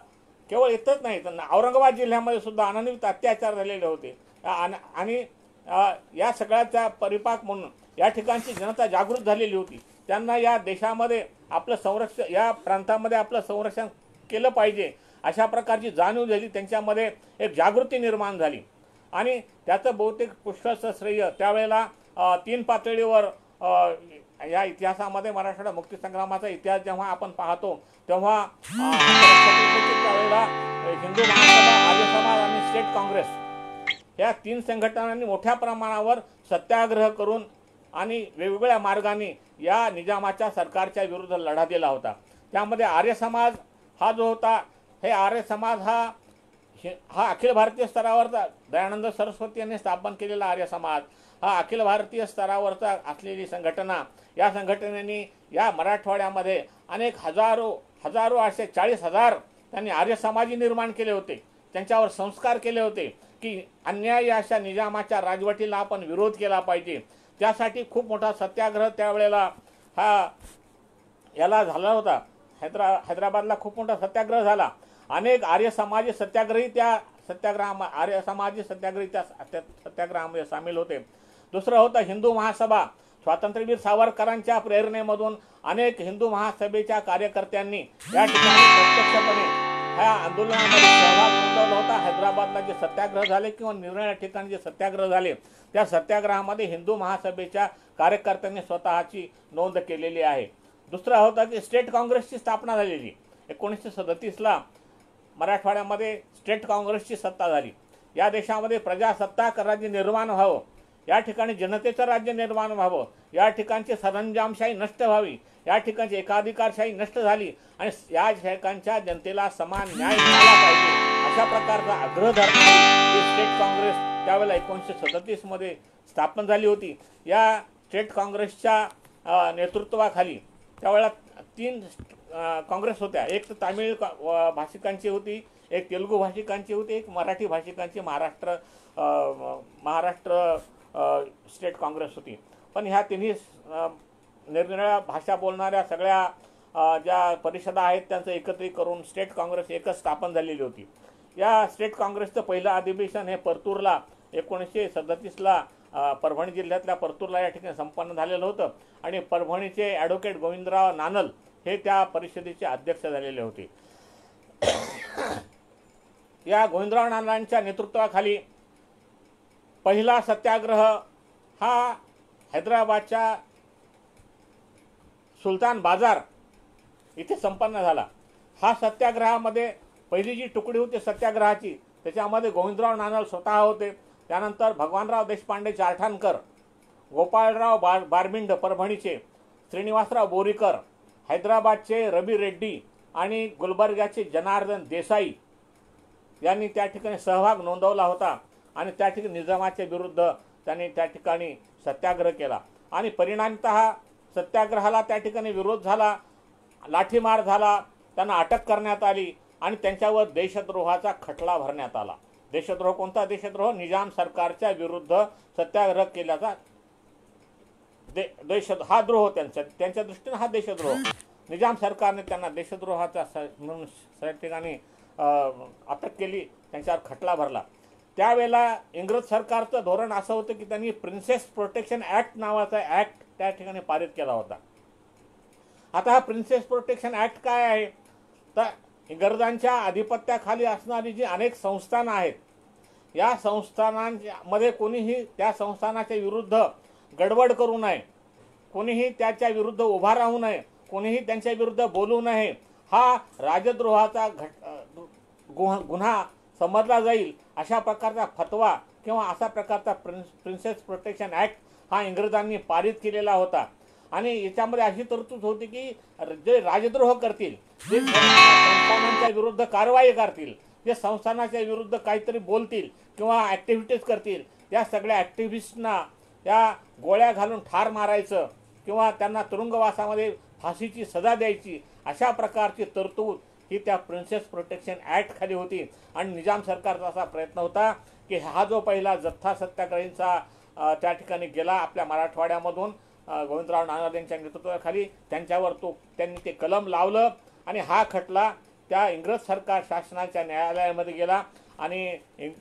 A: केवळ इथंच नाही तर औरंगाबाद जिल्ह्यामध्ये सुद्धा अनन्वित अत्याचार झालेले होते. आणि या सगळ्याचा परिपाक म्हणून या ठिकाणची जनता जागृत झालेली होती. त्यांना या देशामध्ये आपलं संरक्षण, या प्रांतामध्ये आपलं संरक्षण केलं पाहिजे अशा प्रकारची जाणीव झाली. त्यांच्यामध्ये एक जागृती निर्माण झाली आणि त्याचं बहुतेक पुष्कळचं श्रेय त्यावेळेला 3 पातळीवर या इतिहासामध्ये मराठवाडा मुक्तीसंग्रामाचा इतिहास जेव्हा आपण पाहतो तेव्हा त्यावेळेला हिंदू महासभा, आर्य समाज आणि स्टेट काँग्रेस या 3 संघटनांनी मोठ्या प्रमाणावर सत्याग्रह करून आणि वेगवेगळ्या मार्गाने या निजामाच्या सरकारच्या विरुद्ध लढा दिला होता. त्यामध्ये आर्य समाज हा जो होता, हे आर्य समाज हा अखिल भारतीय स्तरावरचा दयानंद सरस्वती यांनी स्थापन केलेला आर्य समाज हा अखिल भारतीय स्तरावरचा असलेली संघटना. या संघटनेने या मराठवाड्यामध्ये अनेक हजारो असे 40,000 त्यांनी आर्य समाजी निर्माण केले होते. त्यांच्यावर संस्कार केले होते की अन्याय अशा निजामाच्या राजवटीला आपण विरोध केला पाहिजे. त्यासाठी खूप मोठा सत्याग्रह त्यावेळेला याला झाला होता. हैदराबादला खूप मोठा सत्याग्रह झाला. अनेक आर्य समाजी सत्याग्रही त्या सत्याग्रहामध्ये सामील होते. दुसरं होतं हिंदू महासभा. स्वातंत्र्यवीर सावरकरांच्या प्रेरणेमधून अनेक हिंदू महासभेच्या कार्यकर्त्यांनी या ठिकाणी प्रत्यक्षपणे ह्या आंदोलनामध्ये सहभाग नोंदवला होता. हैदराबादला जे सत्याग्रह झाले किंवा निरनिराळ्या ठिकाणी जे सत्याग्रह झाले त्या सत्याग्रहामध्ये हिंदू महासभेच्या कार्यकर्त्यांनी स्वतःची नोंद केलेली आहे. दुसरा होता की स्टेट काँग्रेसची स्थापना झालेली. 1937ला मराठवाड्यामध्ये स्टेट काँग्रेसची सत्ता झाली. या देशामध्ये प्रजासत्ताक राज्य निर्माण व्हावं, या ठिकाणी जनतेचं राज्य निर्माण व्हावं, या ठिकाणची सरंजामशाही नष्ट व्हावी, या ठिकाणची एकाधिकारशाही नष्ट झाली आणि या ठिकाणच्या जनतेला समान न्याय मिळाला पाहिजे अशा प्रकारचा आग्रह धरणारी स्टेट काँग्रेस त्यावेळेला 1937 मध्ये स्थापन झाली होती. या स्टेट काँग्रेसच्या नेतृत्वाखाली त्यावेळेला 3 काँग्रेस होत्या. एक तर तामिळ भाषिकांची होती, एक तेलुगू भाषिकांची होती, एक मराठी भाषिकांची महाराष्ट्र स्टेट काँग्रेस होती. पण ह्या तिन्ही निरनिराळ्या भाषा बोलणाऱ्या सगळ्या ज्या परिषदा आहेत त्यांचं एकत्रित करून स्टेट काँग्रेस एकच स्थापन झालेली होती. या स्टेट काँग्रेसचं पहिलं अधिवेशन हे परतूरला 1937ला परभणी जिल्ह्यातल्या परतूरला या ठिकाणी संपन्न झालेलं होतं आणि परभणीचे ॲडव्होकेट गोविंदराव नानल हे त्या परिषदेचे अध्यक्ष झालेले होते. या गोविंदराव नानलांच्या नेतृत्वाखाली पहिला सत्याग्रह हा हैदराबादच्या सुलतान बाजार इथे संपन्न झाला. हा सत्याग्रहामध्ये पहिली जी तुकडी होती सत्याग्रहाची त्याच्यामध्ये गोविंदराव नानल स्वतः होते. त्यानंतर भगवानराव देशपांडे चारठाणकर, गोपाळराव बारमिंड परभणीचे, श्रीनिवासराव बोरीकर, हैदराबादचे रवी रेड्डी आणि गुलबर्ग्याचे जनार्दन देसाई यांनी त्या ठिकाणी सहभाग नोंदवला होता आणि त्या ठिकाणी निजामाच्या विरुद्ध त्यांनी त्या ठिकाणी सत्याग्रह केला आणि परिणामतः सत्याग्रहाला त्या ठिकाणी विरोध झाला, लाठीमार झाला, त्यांना अटक करण्यात आली आणि त्यांच्यावर देशद्रोहाचा खटला भरण्यात आला. देशद्रोह कोणता देशद्रोह? निजाम सरकारच्या विरुद्ध सत्याग्रह केल्याचा हा द्रोह त्यांच्या दृष्टीने हा देशद्रोह. निजाम सरकारने त्यांना देशद्रोहाचा म्हणून त्या ठिकाणी अटक केली, त्यांच्यावर खटला भरला. त्यावेळेला इंग्रज सरकारचं धोरण असं होतं की त्यांनी प्रिन्सेस प्रोटेक्शन ॲक्ट नावाचा ॲक्ट त्या ठिकाणी पारित केला होता. आता हा प्रिन्सेस प्रोटेक्शन ॲक्ट काय आहे तर इंग्रजांच्या आधिपत्याखाली असणारी जी अनेक संस्थानं आहेत, या संस्थानांमध्ये कोणीही त्या संस्थानाच्या विरुद्ध गडबड करू नये, कोणीही त्याच्या विरुद्ध उभा राहू नये, कोणीही त्यांच्या विरुद्ध बोलू नये, हा राजद्रोहाचा गुन्हा समजला जाईल अशा प्रकारचा फतवा किंवा अशा प्रकारचा प्रिन्सेस प्रोटेक्शन ॲक्ट हा इंग्रजांनी पारित केलेला होता. आणि याच्यामध्ये अशी तरतूद होती की जे राजद्रोह करतील, जे संस्थानांच्या विरुद्ध कारवाई करतील, जे संस्थानाच्या विरुद्ध काहीतरी बोलतील किंवा ॲक्टिव्हिटीज करतील, त्या सगळ्या ॲक्टिव्हिस्टना या गोळ्या घालून ठार मारायचं किंवा त्यांना तुरुंगवासामध्ये फाशीची सजा द्यायची, अशा प्रकारची तरतूद ही त्या प्रिन्सेस प्रोटेक्शन ॲक्ट खाली होती. आणि निजाम सरकारचा असा प्रयत्न होता की हा जो पहिला जथ्था सत्याग्रहींचा त्या ठिकाणी गेला आपल्या मराठवाड्यामधून गोविंदराव नाणार यांच्या नेतृत्वाखाली, त्यांच्यावर त्यांनी ते कलम लावलं आणि हा खटला त्या इंग्रज सरकार शासनाच्या न्यायालयामध्ये गेला. आणि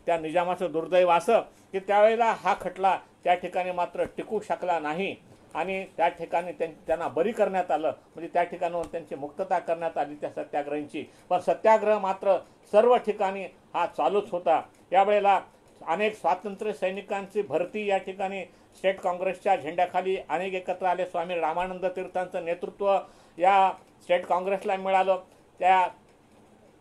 A: त्या निजामाचं दुर्दैव असं की त्यावेळेला हा खटला त्या ठिकाणी मात्र टिकू शकला नाही आणि त्या ठिकाणी त्यांना बरी करण्यात आलं, म्हणजे त्या ठिकाणावर त्यांची मुक्तता करण्यात आली त्या सत्याग्रहींची. पण सत्याग्रह मात्र सर्व ठिकाणी हा चालूच होता. यावेळेला अनेक स्वातंत्र्य सैनिकांची भरती या ठिकाणी स्टेट काँग्रेसच्या झेंड्याखाली अनेक एकत्र आले. स्वामी रामानंद तीर्थांचं नेतृत्व या स्टेट काँग्रेसला मिळालं. त्या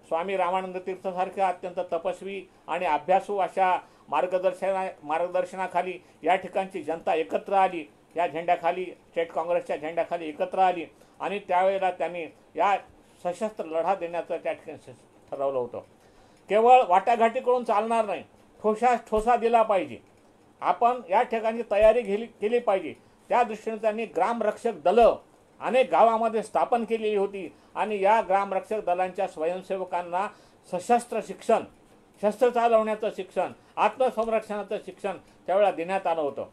A: स्वामी रामानंद तीर्थासारख्या अत्यंत तपस्वी आणि अभ्यासू अशा मार्गदर्शनाखाली या ठिकाणची जनता एकत्र आली, या झेंड्याखाली स्टेट काँग्रेसच्या झेंड्याखाली एकत्र आली. आणि त्यावेळेला त्यांनी या सशस्त्र लढा देण्याचं त्या ठिकाणी ठरवलं होतं. केवळ वाटाघाटीकडून चालणार नाही, ठोसा दिला पाहिजे. आपण या ठिकाणी तयारी केली पाहिजे. त्या दृष्टीने त्यांनी ग्रामरक्षक दलं अनेक गावामध्ये स्थापन केलेली होती आणि या ग्रामरक्षक दलांच्या स्वयंसेवकांना सशस्त्र शिक्षण, शस्त्र चालवण्याचं शिक्षण, आत्मसंरक्षणाचं शिक्षण त्यावेळेला देण्यात आलं होतं.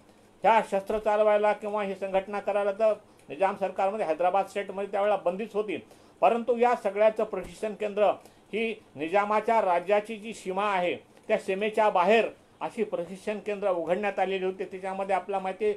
A: ह्या शस्त्र चालवायला किंवा ही संघटना करायला तर निजाम सरकारमध्ये हैदराबाद स्टेटमध्ये त्यावेळेला बंदीच होती. परंतु या सगळ्याचं प्रशिक्षण केंद्र ही निजामाच्या राज्याची जी सीमा आहे त्या सीमेच्या बाहेर अशी प्रशिक्षण केंद्र उघडण्यात आलेली होती. त्याच्यामध्ये आपल्याला माहिती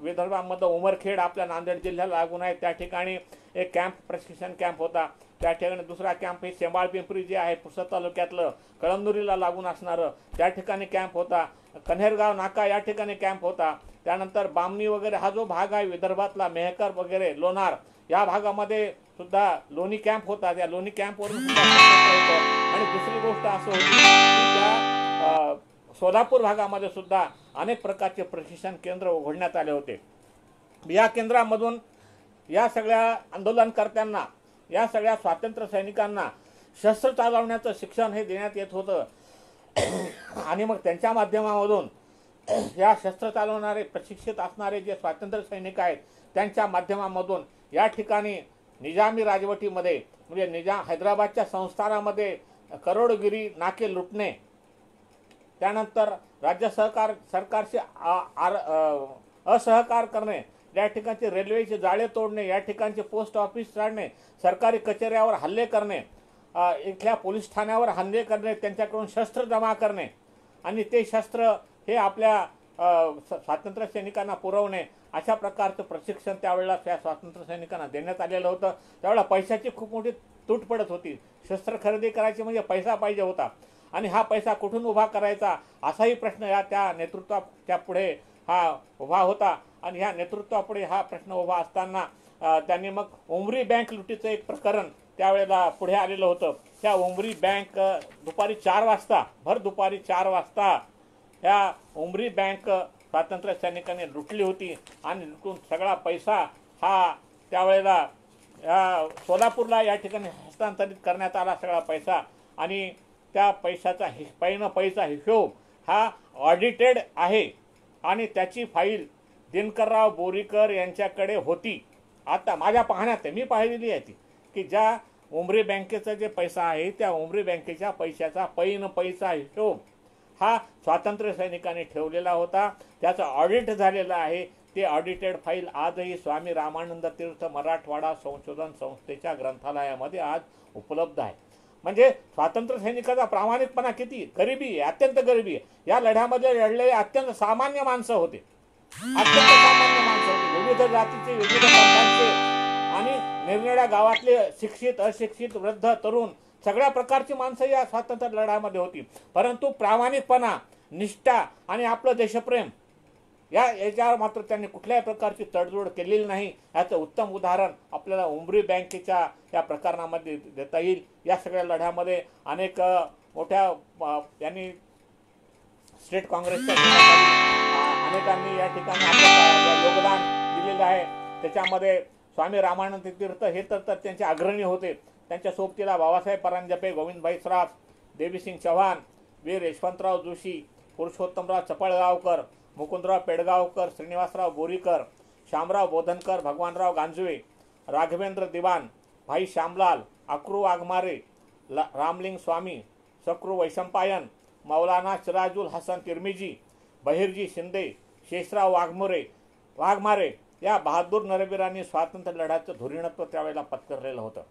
A: विदर्भामध्ये उमरखेड आपल्या नांदेड जिल्ह्याला लागून आहे, त्या ठिकाणी एक प्रशिक्षण कॅम्प होता. त्या ठिकाणी दुसरा कॅम्प हे शेंबाळ पिंपरी जे आहे पुसद तालुक्यातलं कळमनुरीला लागून असणारं त्या ठिकाणी कॅम्प होता. कन्हेरगाव नाका या ठिकाणी कॅम्प होता. त्यानंतर बामणी वगैरे हा जो भाग आहे विदर्भातला, मेहकर वगैरे, लोणार या भागामध्ये सुद्धा लोणी कॅम्प होता. त्या लोणी कॅम्पवरून सुद्धा होतं. आणि दुसरी गोष्ट असं होती की त्या सोलापूर भागामध्ये सुद्धा अनेक प्रकारचे प्रशिक्षण केंद्र उघडण्यात आले होते. या केंद्रामधून या सगळ्या आंदोलनकर्त्यांना, या सगळ्या स्वातंत्र्य सैनिकांना शस्त्र चालवण्याचं शिक्षण हे देण्यात येत होतं. आणि मग त्यांच्या माध्यमामधून या शस्त्र चालवणारे प्रशिक्षित असणारे जे स्वातंत्र्य सैनिक आहेत त्यांच्या माध्यमामधून या ठिकाणी निजामी राजवटीमध्ये म्हणजे हैदराबादच्या संस्थानामध्ये करोडगिरी नाके लुटणे, त्यानंतर राज्य सरकारचे असहकार करणे, या ठिकाणचे रेल्वेचे जाळे तोडणे, या ठिकाणचे पोस्ट ऑफिस जाळणे, सरकारी कचेऱ्यावर हल्ले करणे, इथल्या पोलीस ठाण्यावर हल्ले करणे, त्यांच्याकडून शस्त्र जमा करणे आणि ते शस्त्र हे आपल्या स्वातंत्र्य सैनिकांना पुरवणे, अशा प्रकारचं प्रशिक्षण त्यावेळेला त्या स्वातंत्र्य सैनिकांना देण्यात आलेलं होतं. त्यावेळेला पैशाची खूप मोठी तूट पडत होती. शस्त्र खरेदी करायची म्हणजे पैसा पाहिजे होता आणि हा पैसा कुठून उभा करायचा असाही प्रश्न या त्या नेतृत्वाच्या पुढे हा उभा होता. आणि ह्या नेतृत्वापुढे हा प्रश्न उभा असताना त्यांनी मग उमरी बँक लुटीचं एक प्रकरण त्यावेळेला पुढे आलेलं होतं. त्या उमरी बँक दुपारी 4 वाजता, भर दुपारी 4 वाजता ह्या उमरी बँक स्वातंत्र्य सैनिकांनी लुटली होती आणि लुटून सगळा पैसा हा त्यावेळेला सोलापूरला या ठिकाणी हस्तांतरित करण्यात आला सगळा पैसा. आणि त्या पैशाचा पैसा हिशोब हा ऑडिटेड आहे आणि त्याची फाईल दिनकरराव बोरीकर यांच्याकडे होती. आता माझ्या पाहण्यात मी पाहिलेली आहे ती की ज्या उमरी बँकेचा जे पैसा आहे त्या उमरी बँकेच्या पैशाचा पैसा हिशोब हा स्वातंत्र्य सैनिकांनी ठेवलेला होता. त्याचं ऑडिट झालेलं आहे. ते ऑडिटेड फाईल आजही स्वामी रामानंद तीर्थ मराठवाडा संशोधन संस्थेच्या ग्रंथालयामध्ये आज उपलब्ध आहे. म्हणजे स्वातंत्र्य सैनिकाचा प्रामाणिकपणा किती, गरिबी आहे, अत्यंत गरिबी आहे. या लढ्यामध्ये लढलेले अत्यंत सामान्य माणसं होते, अत्यंत सामान्य माणसं होते, विविध जातीचे, विविध पंथांचे आणि निरनिराळ्या गावातले शिक्षित अशिक्षित वृद्ध तरुण सगळ्या प्रकारची माणसं या स्वातंत्र्य लढ्यामध्ये होती. परंतु प्रामाणिकपणा, निष्ठा आणि आपलं देशप्रेम याच्यावर मात्र त्यांनी कुठल्याही प्रकारची तडजोड केलेली नाही. याचं उत्तम उदाहरण आपल्याला उमरी बँकेच्या या प्रकरणामध्ये देता येईल. या सगळ्या लढ्यामध्ये अनेक मोठ्या यांनी स्टेट काँग्रेसच्या अनेकांनी या ठिकाणी आपलं योगदान दिलेलं आहे. त्याच्यामध्ये स्वामी रामानंद तीर्थ हे तर त्यांचे अग्रणी होते. त्यांच्या सोबतीला बाबासाहेब परांजपे, गोविंदभाई सराफ, देवीसिंग चव्हाण, वीर यशवंतराव जोशी, पुरुषोत्तमराव चपळगावकर, मुकुंदराव पेडगावकर, श्रीनिवासराव बोरीकर, शामराव बोधनकर, भगवानराव गांजवे, राघवेंद्र दिवान, भाई श्यामलाल, अक्रू वाघमारे, रामलिंग स्वामी, सक्रू वैशंपायन, मौलाना सिराजुल हसन तिरमिजी, बहिरजी शिंदे, शेषराव वाघमारे या बहादूर नरवीरांनी स्वातंत्र्य लढ्याचं धुरीणत्व त्यावेळेला पत्करलेलं होतं.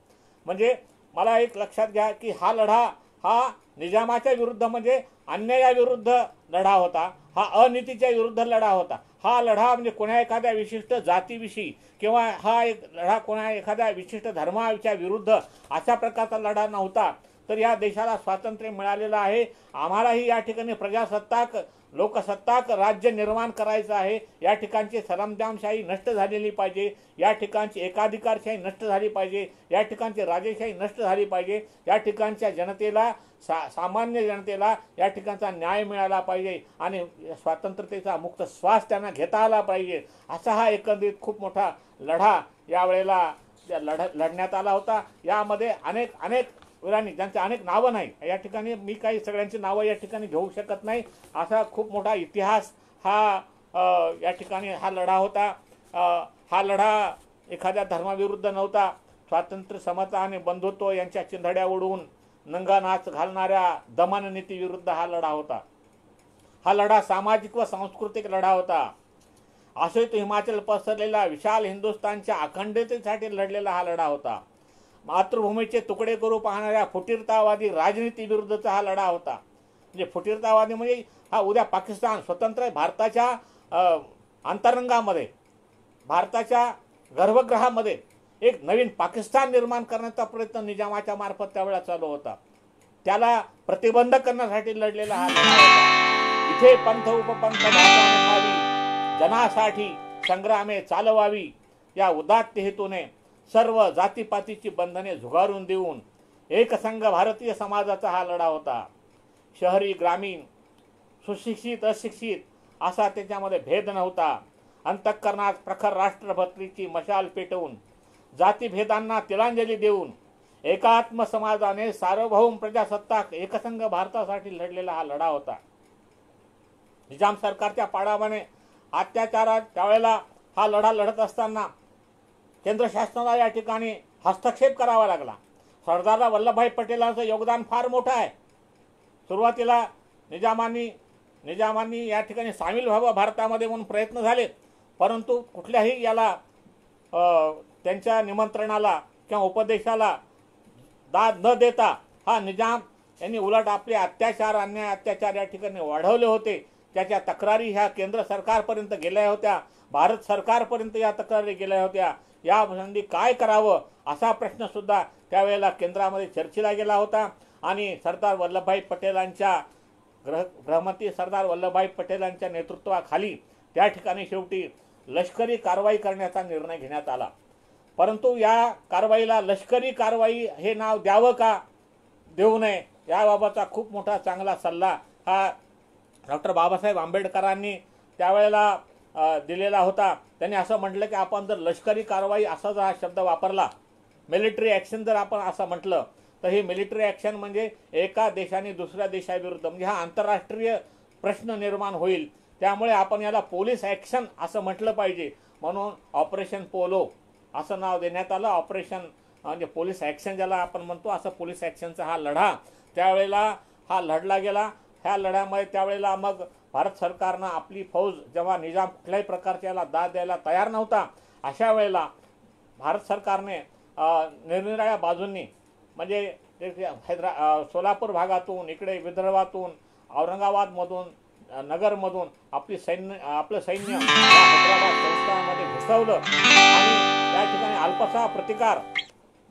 A: म्हणजे मला एक लक्षात घ्या की हा लढा हा निजामाच्या विरुद्ध म्हणजे अन्यायाविरुद्ध लढा होता. हा अनितीच्या विरुद्ध लढा होता. हा लढा म्हणजे कोणा एखाद्या विशिष्ट जातीविषयी किंवा हा एक लढा कोणा एखाद्या विशिष्ट धर्माच्या विरुद्ध अशा प्रकारचा लढा नव्हता. तर या देशाला स्वातंत्र्य मिळालेलं आहे. आम्हालाही या ठिकाणी प्रजासत्ताक लोकसत्ताक राज्य निर्माण करायचं आहे. या ठिकाणची सरंजामशाही नष्ट झालेली पाहिजे. या ठिकाणची एकाधिकारशाही नष्ट झाली पाहिजे. या ठिकाणची राजेशाही नष्ट झाली पाहिजे. या ठिकाणच्या जनतेला सामान्य जनतेला या ठिकाणचा न्याय मिळाला पाहिजे आणि स्वातंत्र्यतेचा मुक्त श्वास त्यांना घेता आला पाहिजे. असा हा एकंदरीत खूप मोठा लढा यावेळेला लढण्यात आला होता. यामध्ये अनेक वीरांनी ज्यांचे अनेक नावं नाही, या ठिकाणी मी काही सगळ्यांची नावं या ठिकाणी घेऊ शकत नाही. असा खूप मोठा इतिहास हा या ठिकाणी हा लढा होता. हा लढा एखाद्या धर्माविरुद्ध नव्हता. स्वातंत्र्य, समता आणि बंधुत्व यांच्या चिंधड्या उडवून नंगा नाच घालणाऱ्या दमन नीतीविरुद्ध हा लढा होता. हा लढा सामाजिक व सांस्कृतिक लढा होता. असे तो हिमाचल पसरलेला विशाल हिंदुस्थानच्या अखंडतेसाठी लढलेला हा लढा होता. मातृभूमीचे तुकडे करू पाहणाऱ्या फुटीरतावादी राजनीती विरुद्धचा हा लढा होता. म्हणजे फुटीरतावादी म्हणजे हा उद्या पाकिस्तान स्वतंत्र भारताच्या अंतरंगामध्ये, भारताच्या गर्भगृहामध्ये एक नवीन पाकिस्तान निर्माण करण्याचा प्रयत्न निजामाच्या मार्फत त्यावेळेला चालू होता. त्याला प्रतिबंध करण्यासाठी लढलेला हा लढा होता. इथे पंथ उपपंथ भारताने खावी, जनासाठी संग्रामे चालवावी या उदात्त हेतूने सर्व जातीपातीची बंधने झुगारून देऊन एकसंघ भारतीय समाजाचा हा लढा होता. शहरी ग्रामीण, सुशिक्षित अशिक्षित असा त्याच्यामध्ये भेद नव्हता. अंतःकरणात प्रखर राष्ट्रभक्तीची मशाल पेटवून जातीभेदांना तिलांजली देऊन एकात्म समाजाने सार्वभौम प्रजासत्ताक एकसंघ भारतासाठी लढलेला हा लढा होता. निजाम सरकारच्या पाडावाने अत्याचारात त्यावेळेला हा लढा लढत असताना केंद्र शासनाला या ठिकाणी हस्तक्षेप करावा लागला. सरदार वल्लभभाई पटेलांचं योगदान फार मोठं आहे. सुरुवातीला निजामांनी या ठिकाणी सामील व्हावं भारतामध्ये म्हणून प्रयत्न झाले, परंतु कुठल्याही याला त्यांच्या निमंत्रणाला किंवा उपदेशाला दाद न देता हा निजाम यांनी उलट आपले अत्याचार या ठिकाणी वाढवले होते. त्याच्या तक्रारी ह्या केंद्र सरकारपर्यंत गेल्या होत्या, भारत सरकारपर्यंत या तक्रारी गेल्या होत्या. या संबंधी काय करावं असा प्रश्न सुद्धा त्यावेळेला केंद्रामध्ये चर्चेला गेला होता. आणि सरदार वल्लभभाई पटेलांच्या गृहमंत्री सरदार वल्लभभाई पटेलांच्या नेतृत्वाखाली त्या ठिकाणी शेवटी लष्करी कारवाई करण्याचा निर्णय घेण्यात आला. परंतु या कारवाईला लष्करी कारवाई हे नाव द्यावं का देऊ नये याबाबतचा खूप मोठा चांगला सल्ला हा डॉक्टर बाबासाहेब आंबेडकरांनी त्यावेळेला दिलेला होता. त्यांनी असं म्हटलं की आपण जर लष्करी कारवाई असा जर हा शब्द वापरला, मिलिटरी ॲक्शन जर आपण असं म्हटलं, तर ही मिलिटरी ॲक्शन म्हणजे एका देशाने दुसऱ्या देशाविरुद्ध म्हणजे हा आंतरराष्ट्रीय प्रश्न निर्माण होईल. त्यामुळे आपण याला पोलीस ॲक्शन असं म्हटलं पाहिजे. म्हणून ऑपरेशन पोलो असं नाव देण्यात आलं. ऑपरेशन म्हणजे पोलीस ॲक्शन ज्याला आपण म्हणतो, असं पोलीस ॲक्शनचा हा लढा त्यावेळेला हा लढला गेला. ह्या लढ्यामध्ये त्यावेळेला मग भारत सरकारनं आपली फौज जेव्हा निजाम कुठल्याही प्रकारच्या याला दाद द्यायला तयार नव्हता, अशा वेळेला भारत सरकारने निरनिराळ्या बाजूंनी म्हणजे सोलापूर भागातून, इकडे विदर्भातून, औरंगाबादमधून, नगरमधून आपलं सैन्य हैदराबाद संस्थानामध्ये घुसवलं आणि त्या ठिकाणी अल्पसा प्रतिकार,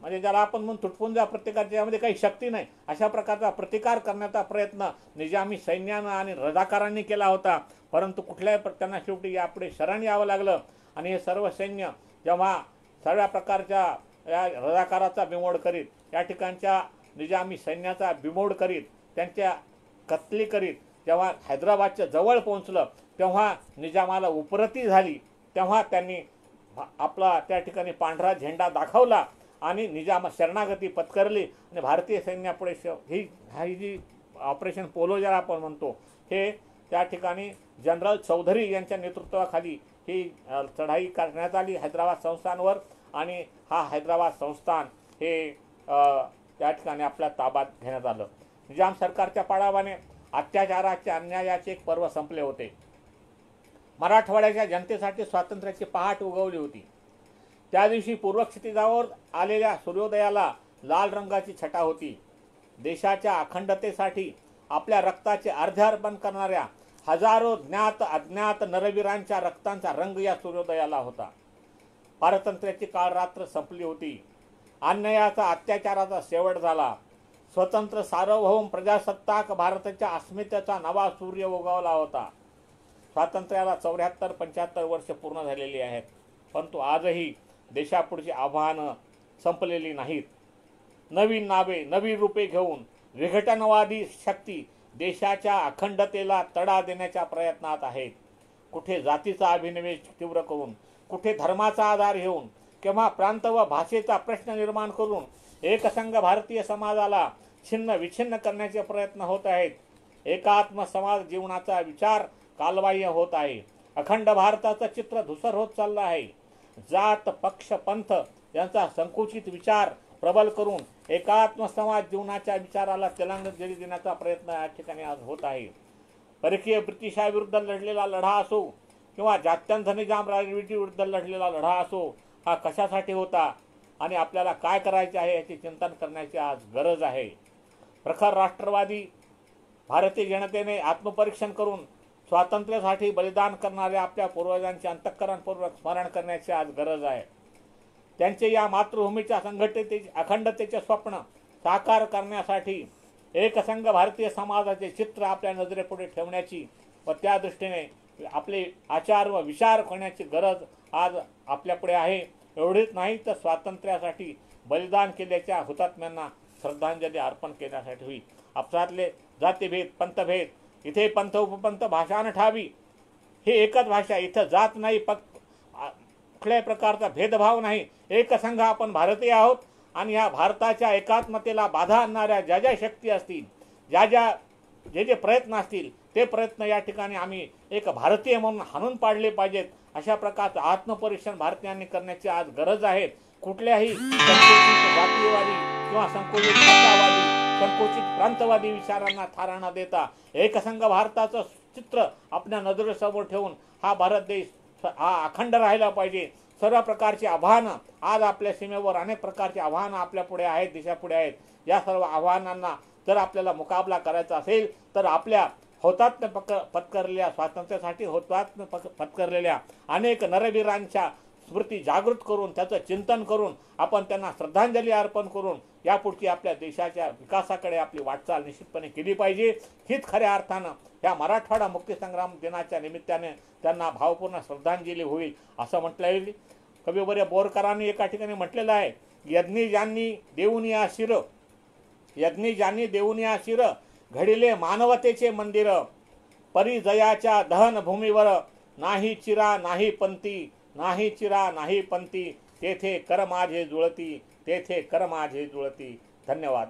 A: म्हणजे ज्याला आपण म्हणून तुटपुंजा प्रतिकार, ज्यामध्ये काही शक्ती नाही, अशा प्रकारचा प्रतिकार करण्याचा प्रयत्न निजामी सैन्यानं आणि रजाकारांनी केला होता. परंतु कुठल्याही त्यांना शेवटी यापुढे शरण यावं लागलं आणि हे सर्व सैन्य जेव्हा सर्व प्रकारच्या या रजाकाराचा बिमोड करीत, या ठिकाणच्या निजामी सैन्याचा बिमोड करीत, त्यांच्या कत्ली करीत जेव्हा हैदराबादच्या जवळ पोहोचलं, तेव्हा निजामाला उपरती झाली. तेव्हा त्यांनी आपला त्या ठिकाणी पांढरा झेंडा दाखवला आणि निजाम शरणागती पत्करली आणि भारतीय सैन्यापुढे ही जी ऑपरेशन पोलो ज्याला आपण म्हणतो, हे त्या ठिकाणी जनरल चौधरी यांच्या नेतृत्वाखाली ही चढाई करण्यात आली हैदराबाद संस्थानवर. आणि हा हैदराबाद संस्थान हे त्या ठिकाणी आपल्या ताब्यात घेण्यात आलं. निजाम सरकारच्या पाडावाने अत्याचाराचे, अन्यायाचे एक पर्व संपले होते. मराठवाड्याच्या जनतेसाठी स्वातंत्र्याची पहाट उगवली होती. त्या दिवशी पूर्व क्षितिजावर आलेल्या सूर्योदयाला लाल रंगाची छटा होती. देशाच्या अखंडतेसाठी आपल्या रक्ताचे अर्धे अर्पण करणाऱ्या हजारो ज्ञात अज्ञात नरवीरांच्या रक्तांचा रंग या सूर्योदयाला होता. पारतंत्र्याची काळ रात्र संपली होती. अन्यायाचा, अत्याचाराचा शेवट झाला. स्वतंत्र सार्वभौम प्रजासत्ताक भारताच्या अस्मितेचा नवा सूर्य उगवला होता. स्वातंत्र्याला 74-75 वर्ष पूर्ण झालेली आहेत, परंतु आजही देशापुढची आव्हानं संपलेली नाहीत. नवीन नावे, नवी रूपे घेऊन विघटनवादी शक्ती देशाच्या अखंडतेला तडा देण्याच्या प्रयत्नात आहेत. कुठे जातीचा अभिनिवेश तीव्र करून, कुठे धर्माचा आधार घेऊन, किंवा प्रांत व भाषेचा प्रश्न निर्माण करून एकसंघ भारतीय समाजाला छिन्न विछिन्न करण्याचे प्रयत्न होत आहेत. एकात्म समाज जीवनाचा विचार कालबाह्य होत आहे. अखंड भारताचं चित्र धुसर होत चाललं आहे. जात, पक्ष, पंथ यांचा संकुचित विचार प्रबल करून एकात्म समाज जीवनाच्या विचाराला तिलांजली देण्याचा प्रयत्न या ठिकाणी आज होत आहे. परकीय ब्रिटिशाविरुद्ध लढलेला लढा असो किंवा जात्यांध निजाम राजवटीविरुद्ध लढलेला लढा असो, हा कशासाठी होता आणि आपल्याला काय करायचे आहे याचे चिंतन करण्याची आज गरज आहे. प्रखर राष्ट्रवादी भारतीय जनतेने आत्मपरीक्षण करून स्वातंत्र्यासाठी बलिदान करणाऱ्या आपल्या पूर्वजांचे अंतःकरणपूर्वक स्मरण करण्याची आज गरज आहे. त्यांचे या मातृभूमीच्या अखंडतेचे स्वप्न साकार करण्यासाठी एकसंघ भारतीय समाजाचे चित्र आपल्या नजरेपुढे ठेवण्याची व त्या दृष्टीने आपले आचार व विचार करण्याची गरज आज आपल्यापुढे आहे. एवढेच नाही तर स्वातंत्र्यासाठी बलिदान केल्याच्या हुतात्म्यांना श्रद्धांजली अर्पण करण्यासाठी होईल. आपसातले जातीभेद, पंथभेद, इथे पंथ उपपंथ भाषा न ठावी, हे एकच भाषा, इथं जात नाही, कुठल्याही प्रकारचा भेदभाव नाही. एकसंघ आपण भारतीय आहोत आणि या भारताच्या एकात्मतेला बाधा आणणाऱ्या ज्या ज्या शक्ती असतील, जे प्रयत्न असतील, ते प्रयत्न या ठिकाणी आम्ही एक भारतीय म्हणून हाणून पाडले पाहिजेत. अशा प्रकारचं आत्मपरीक्षण भारतीयांनी करण्याची आज गरज आहे. कुठल्याही संकुचित जातीयवादी किंवा संकुचित पंथवादी, संकुचित प्रांतवादी विचारांना थारा न देता एकसंघ भारताचं चित्र आपल्या नजरेसमोर ठेवून हा भारत देश हा अखंड राहिला पाहिजे. सर्व प्रकारची आव्हानं आज आपल्या सीमेवर, अनेक प्रकारची आव्हानं आपल्या पुढे आहेत, देशापुढे आहेत. या सर्व आव्हानांना जर आपल्याला मुकाबला करायचा असेल तर आपल्या हुतात्म्य पत्करलेल्या स्वातंत्र्यासाठी हुतात्म्य पत्करलेल्या अनेक नरवीरांच्या स्मृती जागृत करून, त्याचं चिंतन करून, आपण त्यांना श्रद्धांजली अर्पण करून यापुढची आपल्या देशाच्या विकासाकडे आपली वाटचाल निश्चितपणे केली पाहिजे. हीच खऱ्या अर्थानं ह्या मराठवाडा मुक्तीसंग्राम दिनाच्या निमित्ताने त्यांना भावपूर्ण श्रद्धांजली होईल असं म्हटलं येईल. कविवर्य बोरकरांनी एका ठिकाणी म्हटलेलं आहे, यज्ञी ज्यांनी देऊन या शिर, यज्ञी ज्यांनी देऊन या शिर, घडिले मानवतेचे मंदिर, परिजयाच्या दहन भूमीवर, नाही चिरा नाही पंथी, नाही चिरा नाही पंथी, तेथे कर माझे जुळती, तेथे कर माझे जुळती. धन्यवाद.